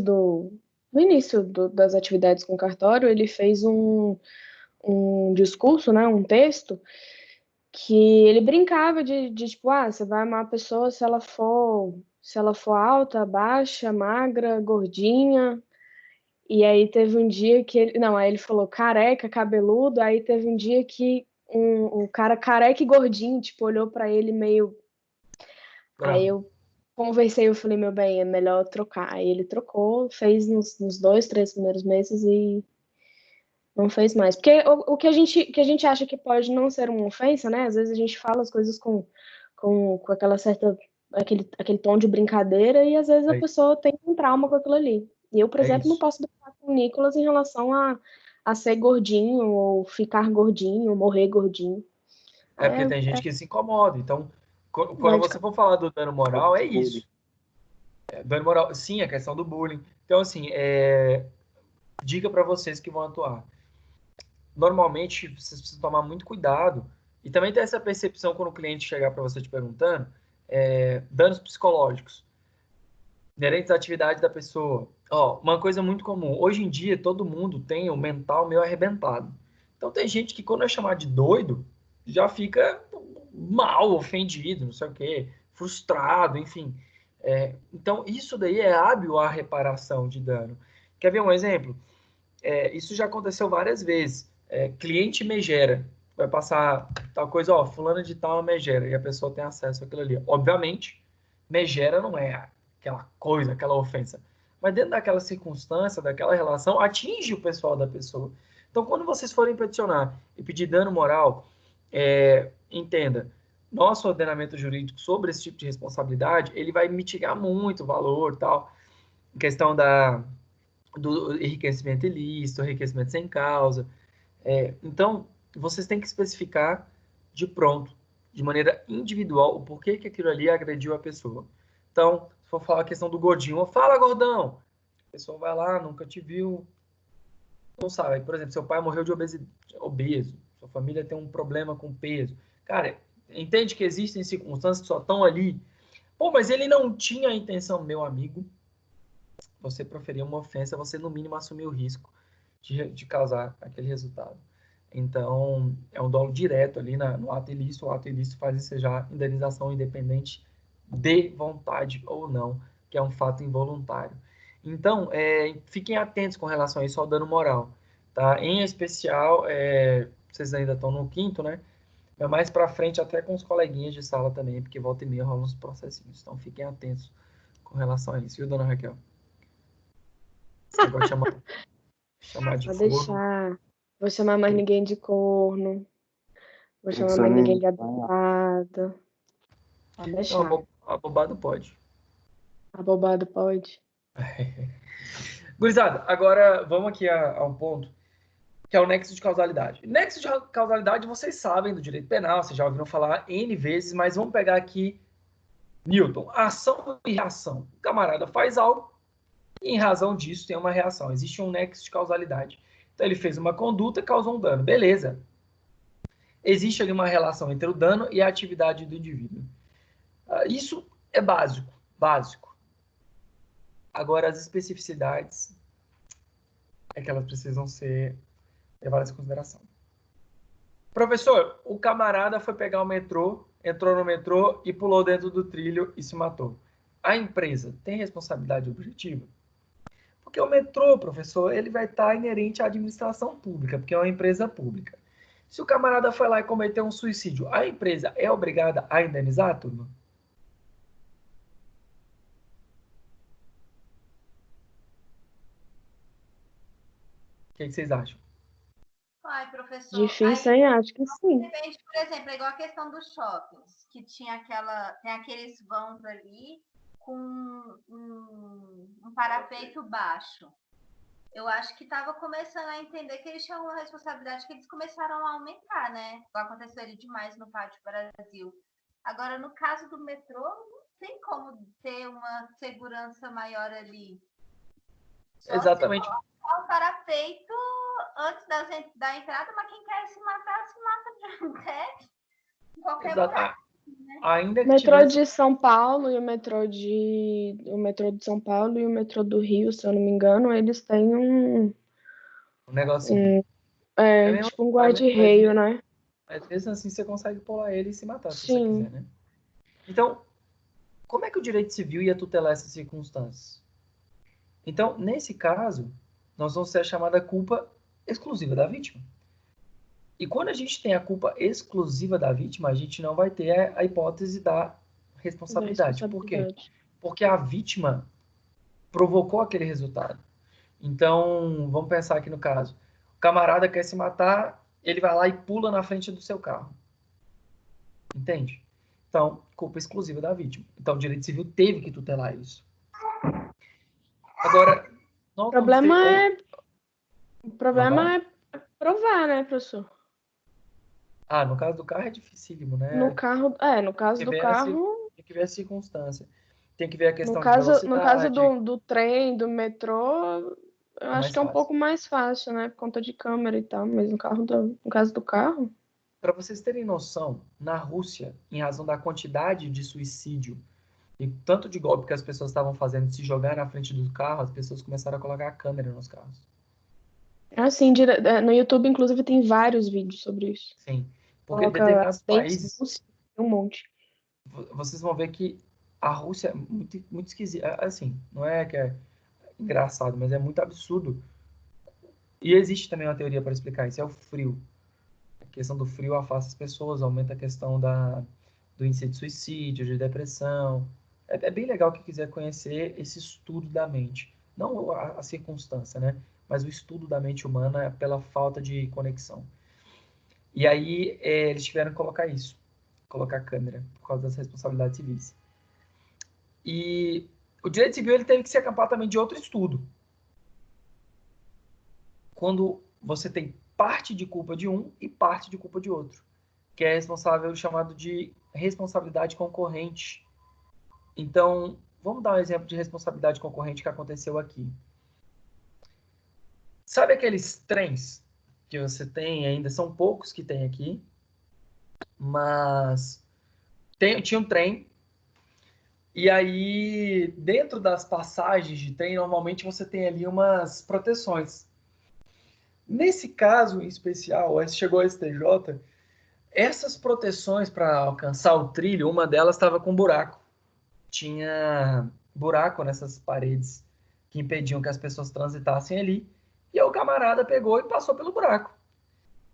das atividades com o cartório, ele fez um discurso, né, um texto, que ele brincava de tipo, você vai amar a pessoa se ela for alta, baixa, magra, gordinha. E aí teve um dia que aí ele falou careca, cabeludo, aí teve um dia que um cara careca e gordinho, tipo, olhou pra ele meio... Aí eu conversei, eu falei, meu bem, é melhor trocar. Aí ele trocou, fez nos 2, 3 primeiros meses e não fez mais. Porque o que a gente acha que pode não ser uma ofensa, né? Às vezes a gente fala as coisas com aquela certa... Aquele tom de brincadeira e às vezes a pessoa tem um trauma com aquilo ali. E eu, por exemplo, não posso brincar com o Nicolas em relação a ser gordinho, ou ficar gordinho, ou morrer gordinho. Porque tem gente que se incomoda. Então, quando você for falar do dano moral, é isso. Dano moral, sim, a questão do bullying. Então, assim, dica para vocês que vão atuar. Normalmente, vocês precisam tomar muito cuidado. E também ter essa percepção quando o cliente chegar para você te perguntando, danos psicológicos. inerentes à atividade da pessoa. Ó, uma coisa muito comum. Hoje em dia, todo mundo tem o mental meio arrebentado. Então, tem gente que, quando é chamado de doido, já fica mal, ofendido, não sei o quê, frustrado, enfim. Então, isso daí é hábil à reparação de dano. Quer ver um exemplo? Isso já aconteceu várias vezes. Cliente megera. Vai passar tal coisa, ó, fulano de tal megera, e a pessoa tem acesso àquilo ali. Obviamente, megera não é aquela coisa, aquela ofensa. Mas dentro daquela circunstância, daquela relação, atinge o pessoal da pessoa. Então, quando vocês forem peticionar e pedir dano moral, entenda, nosso ordenamento jurídico sobre esse tipo de responsabilidade, ele vai mitigar muito o valor, tal, em questão do enriquecimento ilícito, enriquecimento sem causa. Então, vocês têm que especificar de pronto, de maneira individual, o porquê que aquilo ali agrediu a pessoa. Então, se for falar a questão do gordinho, fala, gordão! A pessoa vai lá, nunca te viu, não sabe. Por exemplo, seu pai morreu de obeso, sua família tem um problema com peso. Cara, entende que existem circunstâncias que só estão ali. Pô, mas ele não tinha a intenção, meu amigo. Você proferir uma ofensa, você no mínimo assumir o risco de causar aquele resultado. Então, é um dolo direto ali no ato ilícito. O ato ilícito faz ensejar indenização independente de vontade ou não, que é um fato involuntário. Então, fiquem atentos com relação a isso, ao dano moral. Tá? Em especial, vocês ainda estão no quinto, né? Mas mais para frente, até com os coleguinhas de sala também, porque volta e meia rolam uns processinhos. Então, fiquem atentos com relação a isso, viu, dona Raquel? Esse negócio de chamar de Pode corno. deixar. Vou chamar mais ninguém de corno. Vou chamar Isso mais aí. ninguém de abobado. Pode deixar. Não, abobado pode. Abobado pode. Gurizada, agora vamos aqui a um ponto, que é o nexo de causalidade. Nexo de causalidade, vocês sabem do direito penal, vocês já ouviram falar N vezes, mas vamos pegar aqui Newton. Ação e reação. O camarada faz algo e, em razão disso, tem uma reação. Existe um nexo de causalidade. Então, ele fez uma conduta e causou um dano. Beleza. Existe ali uma relação entre o dano e a atividade do indivíduo. Isso é básico. Básico. Agora, as especificidades é que elas precisam ser levadas em consideração. Professor, o camarada foi pegar o metrô, entrou no metrô e pulou dentro do trilho e se matou. A empresa tem responsabilidade objetiva? Porque o metrô, professor, ele vai estar inerente à administração pública, porque é uma empresa pública. Se o camarada foi lá e cometeu um suicídio, a empresa é obrigada a indenizar, turma? O que vocês acham? Ai, professor. Difícil, Aí, hein? Acho que sim. depende, por exemplo, é igual a questão dos shoppings, que tem aqueles vãos ali com um parapeito baixo. Eu acho que estava começando a entender que eles tinham uma responsabilidade que eles começaram a aumentar, né? Aconteceu ali demais no Pátio Brasil. Agora, no caso do metrô, não tem como ter uma segurança maior ali. Só Exatamente. se colocar o parapeito antes da entrada, mas quem quer se mata de teto, em qualquer lugar. Ainda O que metrô tivesse de São Paulo e o metrô de São Paulo e o metrô do Rio, se eu não me engano, eles têm um negocinho. tipo um guarda-reio, né? Mas mesmo assim você consegue pular ele e se matar, se você Sim. quiser, né? Então, como é que o direito civil ia tutelar essas circunstâncias? Então, nesse caso, nós vamos ter a chamada culpa exclusiva da vítima. E quando a gente tem a culpa exclusiva da vítima, a gente não vai ter a hipótese da responsabilidade. Por quê? Porque a vítima provocou aquele resultado. Então, vamos pensar aqui no caso. O camarada quer se matar, ele vai lá e pula na frente do seu carro. Entende? Então, culpa exclusiva da vítima. Então, o direito civil teve que tutelar isso. Agora, O problema é provar, né, professor? No caso do carro é dificílimo, né? No caso do carro... Tem que ver a circunstância. Tem que ver a questão de No caso velocidade. do trem, do metrô, eu acho que é um pouco mais fácil, né? Por conta de câmera e tal. Mas no caso do carro... Para vocês terem noção, na Rússia, em razão da quantidade de suicídio E tanto de golpe que as pessoas estavam fazendo, se jogar na frente do carro, as pessoas começaram a colocar a câmera nos carros. Assim, no YouTube, inclusive, tem vários vídeos sobre isso. Sim, porque Coloca determinados acidentes, países, um monte. vocês vão ver que a Rússia é muito, muito esquisita. Assim, não é que é engraçado, mas é muito absurdo. E existe também uma teoria para explicar isso, é o frio. A questão do frio afasta as pessoas, aumenta a questão do índice de suicídio, de depressão. É bem legal quem quiser conhecer esse estudo da mente. Não a circunstância, né? Mas o estudo da mente humana pela falta de conexão. E aí eles tiveram que colocar isso. Colocar câmera, por causa das responsabilidades civis. E o direito civil ele teve que se acampar também de outro estudo. Quando você tem parte de culpa de um e parte de culpa de outro, que é responsável chamado de responsabilidade concorrente. Então, vamos dar um exemplo de responsabilidade concorrente que aconteceu aqui. Sabe aqueles trens que você tem, ainda são poucos que tem aqui, mas tinha um trem, e aí dentro das passagens de trem, normalmente você tem ali umas proteções. Nesse caso em especial, chegou a STJ, essas proteções para alcançar o trilho, uma delas estava com buraco. Tinha buraco nessas paredes que impediam que as pessoas transitassem ali. E aí o camarada pegou e passou pelo buraco.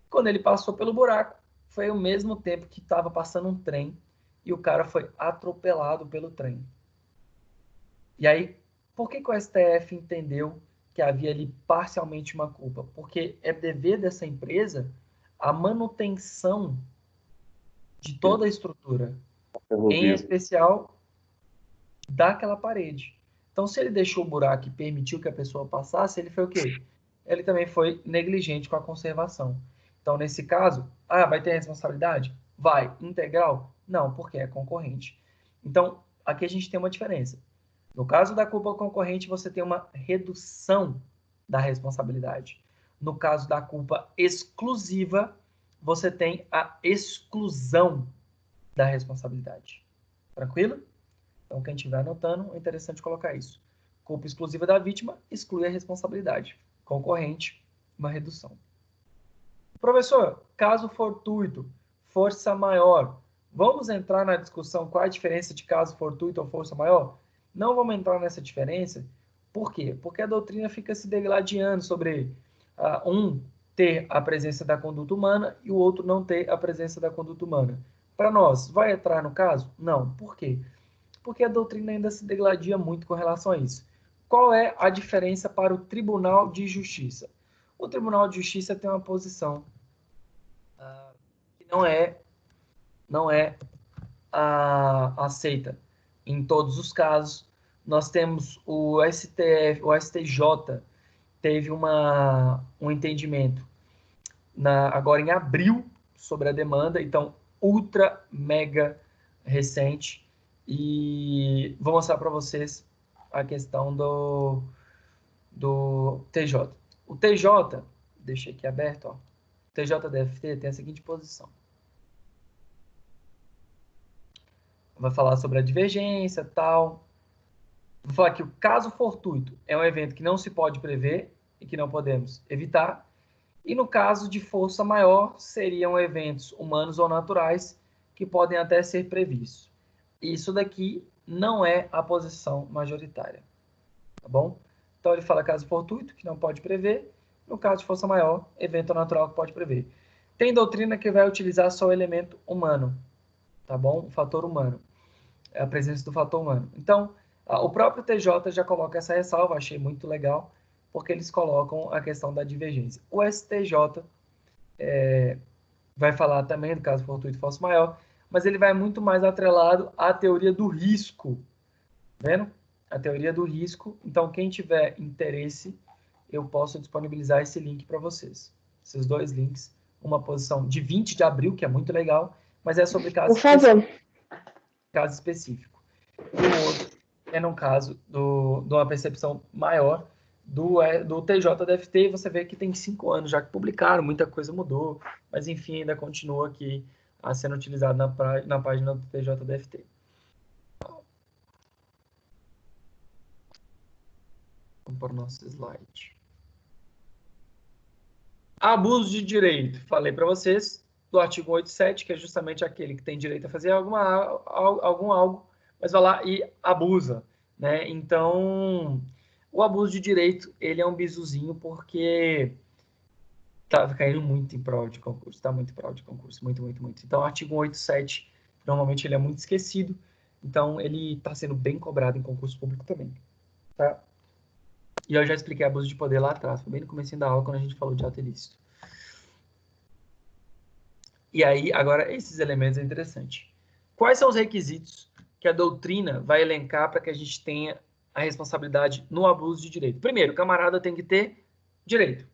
Quando ele passou pelo buraco, foi ao mesmo tempo que estava passando um trem e o cara foi atropelado pelo trem. E aí, por que o STF entendeu que havia ali parcialmente uma culpa? Porque é dever dessa empresa a manutenção de toda a estrutura, em especial daquela parede. Então, se ele deixou o buraco e permitiu que a pessoa passasse, ele foi o quê? Ele também foi negligente com a conservação. Então, nesse caso, vai ter responsabilidade? Vai. Integral? Não, porque é concorrente. Então, aqui a gente tem uma diferença. No caso da culpa concorrente, você tem uma redução da responsabilidade. No caso da culpa exclusiva, você tem a exclusão da responsabilidade. Tranquilo? Então, quem estiver anotando, é interessante colocar isso. Culpa exclusiva da vítima exclui a responsabilidade. Concorrente, uma redução. Professor, caso fortuito, força maior. Vamos entrar na discussão qual a diferença de caso fortuito ou força maior? Não vamos entrar nessa diferença. Por quê? Porque a doutrina fica se degladiando sobre um ter a presença da conduta humana e o outro não ter a presença da conduta humana. Para nós, vai entrar no caso? Não. Por quê? Porque a doutrina ainda se degladia muito com relação a isso. Qual é a diferença para o Tribunal de Justiça? O Tribunal de Justiça tem uma posição que não é aceita em todos os casos. Nós temos o STF, o STJ teve um entendimento agora em abril sobre a demanda, então ultra mega recente, e vou mostrar para vocês a questão do TJ. O TJ, deixei aqui aberto, ó. O TJDFT tem a seguinte posição. Vai falar sobre a divergência, tal. Vou falar que o caso fortuito é um evento que não se pode prever e que não podemos evitar. E no caso de força maior, seriam eventos humanos ou naturais que podem até ser previstos. Isso daqui não é a posição majoritária, tá bom? Então ele fala caso fortuito, que não pode prever. No caso de força maior, evento natural que pode prever. Tem doutrina que vai utilizar só o elemento humano, tá bom? O fator humano, a presença do fator humano. Então, o próprio TJ já coloca essa ressalva, achei muito legal, porque eles colocam a questão da divergência. O STJ vai falar também do caso fortuito e força maior, mas ele vai muito mais atrelado à teoria do risco, vendo? A teoria do risco. Então, quem tiver interesse, eu posso disponibilizar esse link para vocês. Esses dois links, uma posição de 20 de abril, que é muito legal, mas é sobre caso específico. E o outro é no caso de uma percepção maior do TJDFT, você vê que tem 5 anos já que publicaram, muita coisa mudou, mas enfim, ainda continua aqui sendo utilizado na página do TJDFT. Vamos para o nosso slide. Abuso de direito. Falei para vocês do artigo 187, que é justamente aquele que tem direito a fazer algum algo, mas vai lá e abusa, né? Então, o abuso de direito, ele é um bisuzinho porque tá caindo muito em prova de concurso, tá muito em prova de concurso, muito. Então, o artigo 187, normalmente ele é muito esquecido, então ele está sendo bem cobrado em concurso público também, tá? E eu já expliquei abuso de poder lá atrás, foi bem no começo da aula, quando a gente falou de ato ilícito. E aí, agora, esses elementos é interessante. Quais são os requisitos que a doutrina vai elencar para que a gente tenha a responsabilidade no abuso de direito? Primeiro, o camarada tem que ter direito.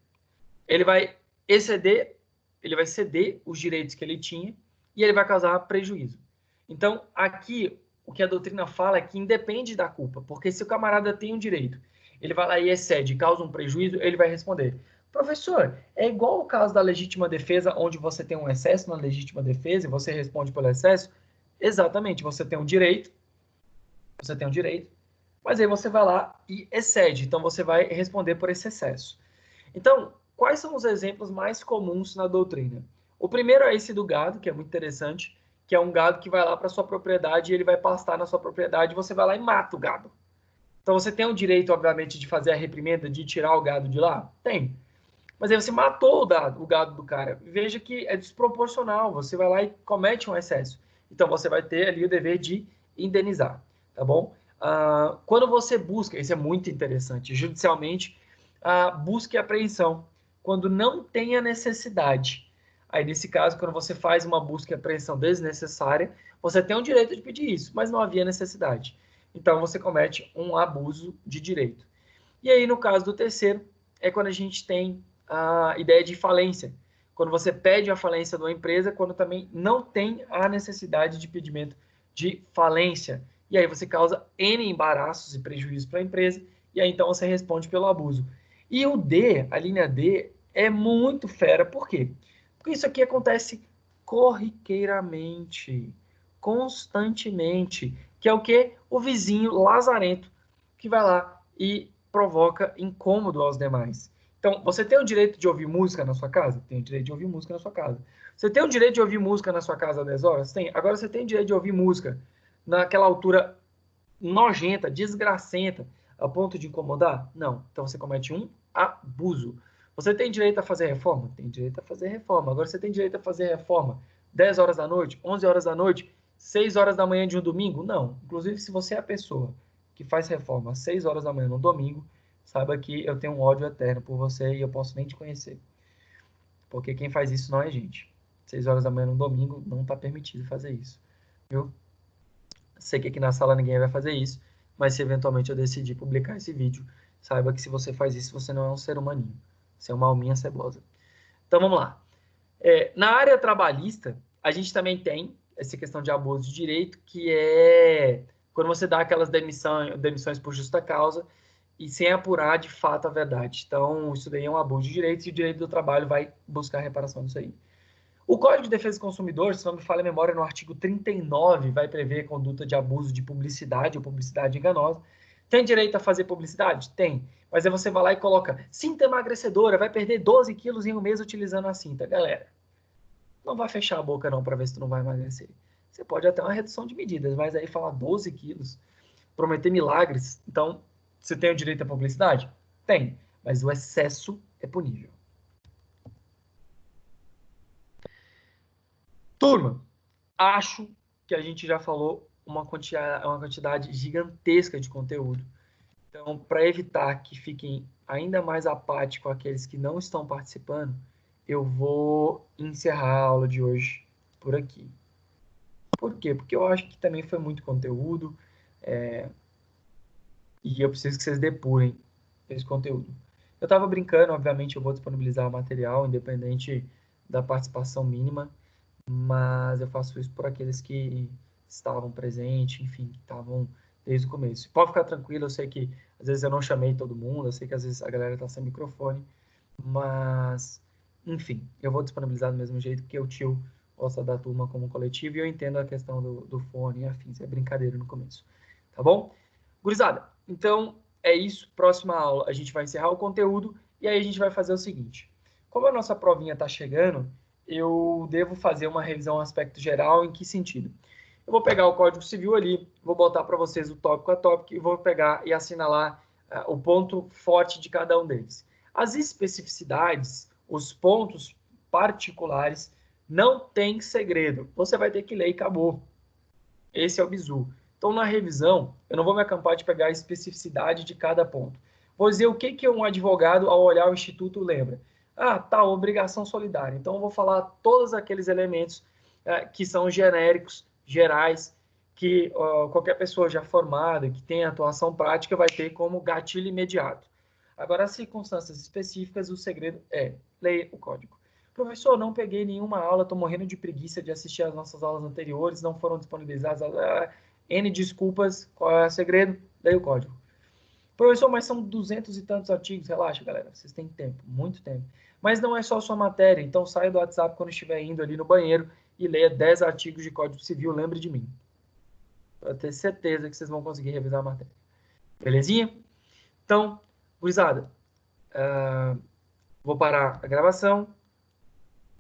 Ele vai ceder os direitos que ele tinha e ele vai causar prejuízo. Então, aqui, o que a doutrina fala é que independe da culpa, porque se o camarada tem um direito, ele vai lá e excede, causa um prejuízo, ele vai responder: professor, é igual o caso da legítima defesa, onde você tem um excesso na legítima defesa e você responde pelo excesso? Exatamente, você tem um direito, mas aí você vai lá e excede, então você vai responder por esse excesso. Então, quais são os exemplos mais comuns na doutrina? O primeiro é esse do gado, que é muito interessante, que é um gado que vai lá para sua propriedade e ele vai pastar na sua propriedade, você vai lá e mata o gado. Então você tem o direito, obviamente, de fazer a reprimenda, de tirar o gado de lá? Tem. Mas aí você matou o gado do cara. Veja que é desproporcional. Você vai lá e comete um excesso. Então você vai ter ali o dever de indenizar, tá bom? Quando você busca, isso é muito interessante, judicialmente, busca e apreensão, quando não tem a necessidade. Aí, nesse caso, quando você faz uma busca e apreensão desnecessária, você tem o direito de pedir isso, mas não havia necessidade. Então, você comete um abuso de direito. E aí, no caso do terceiro, é quando a gente tem a ideia de falência. Quando você pede a falência de uma empresa, quando também não tem a necessidade de pedimento de falência. E aí você causa N embaraços e prejuízos para a empresa, e aí então você responde pelo abuso. E o D, a linha D, é muito fera. Por quê? Porque isso aqui acontece corriqueiramente, constantemente, que é o quê? O vizinho lazarento que vai lá e provoca incômodo aos demais. Então, você tem o direito de ouvir música na sua casa? Tem o direito de ouvir música na sua casa. Você tem o direito de ouvir música na sua casa às 10 horas? Tem. Agora você tem o direito de ouvir música naquela altura nojenta, desgracenta, a ponto de incomodar? Não. Então você comete um abuso. Você tem direito a fazer reforma? Tem direito a fazer reforma. Agora você tem direito a fazer reforma 10 horas da noite, 11 horas da noite, 6 horas da manhã de um domingo? Não. Inclusive, se você é a pessoa que faz reforma às 6 horas da manhã no domingo, saiba que eu tenho um ódio eterno por você e eu posso nem te conhecer. Porque quem faz isso não é gente. 6 horas da manhã no domingo não está permitido fazer isso. Viu? Sei que aqui na sala ninguém vai fazer isso, mas se eventualmente eu decidir publicar esse vídeo, saiba que se você faz isso, você não é um ser humaninho. Você é uma alminha cebosa. Então vamos lá. Na área trabalhista, a gente também tem essa questão de abuso de direito, que é quando você dá aquelas demissões por justa causa e sem apurar de fato a verdade. Então, isso daí é um abuso de direitos e o direito do trabalho vai buscar reparação disso aí. O Código de Defesa do Consumidor, se não me falha a memória, no artigo 39, vai prever conduta de abuso de publicidade ou publicidade enganosa. Tem direito a fazer publicidade? Tem. Mas aí você vai lá e coloca cinta emagrecedora, vai perder 12 quilos em um mês utilizando a cinta. Galera, não vai fechar a boca não para ver se tu não vai emagrecer. Você pode até uma redução de medidas, mas aí falar 12 quilos, prometer milagres. Então, você tem o direito à publicidade? Tem. Mas o excesso é punível. Turma, acho que a gente já falou uma quantidade gigantesca de conteúdo. Então, para evitar que fiquem ainda mais apáticos aqueles que não estão participando, eu vou encerrar a aula de hoje por aqui. Por quê? Porque eu acho que também foi muito conteúdo e eu preciso que vocês depurem esse conteúdo. Eu estava brincando, obviamente eu vou disponibilizar o material, independente da participação mínima, mas eu faço isso por aqueles que estavam presentes, enfim, que estavam desde o começo. Pode ficar tranquilo, eu sei que às vezes eu não chamei todo mundo, eu sei que às vezes a galera está sem microfone, mas, enfim, eu vou disponibilizar do mesmo jeito, porque o tio gosta da turma como coletivo e eu entendo a questão do fone e afins, é brincadeira no começo, tá bom? Gurizada, então é isso. Próxima aula a gente vai encerrar o conteúdo e aí a gente vai fazer o seguinte. Como a nossa provinha está chegando, eu devo fazer uma revisão aspecto geral. Em que sentido? Eu vou pegar o Código Civil ali, vou botar para vocês o tópico a tópico e vou pegar e assinalar o ponto forte de cada um deles. As especificidades, os pontos particulares, não tem segredo. Você vai ter que ler e acabou. Esse é o bizu. Então, na revisão, eu não vou me acampar de pegar a especificidade de cada ponto. Vou dizer o que um advogado, ao olhar o Instituto, lembra. Ah, tá, obrigação solidária. Então, eu vou falar todos aqueles elementos que são genéricos, gerais, que qualquer pessoa já formada, que tem atuação prática, vai ter como gatilho imediato. Agora, as circunstâncias específicas, o segredo é ler o código. Professor, não peguei nenhuma aula, estou morrendo de preguiça de assistir às nossas aulas anteriores, não foram disponibilizadas. N desculpas, qual é o segredo? Leia o código. Professor, mas são 200 e tantos artigos. Relaxa, galera, vocês têm tempo, muito tempo. Mas não é só a sua matéria, então saia do WhatsApp quando estiver indo ali no banheiro e leia 10 artigos de Código Civil, lembre de mim. Para ter certeza que vocês vão conseguir revisar a matéria. Belezinha? Então, gurizada, vou parar a gravação.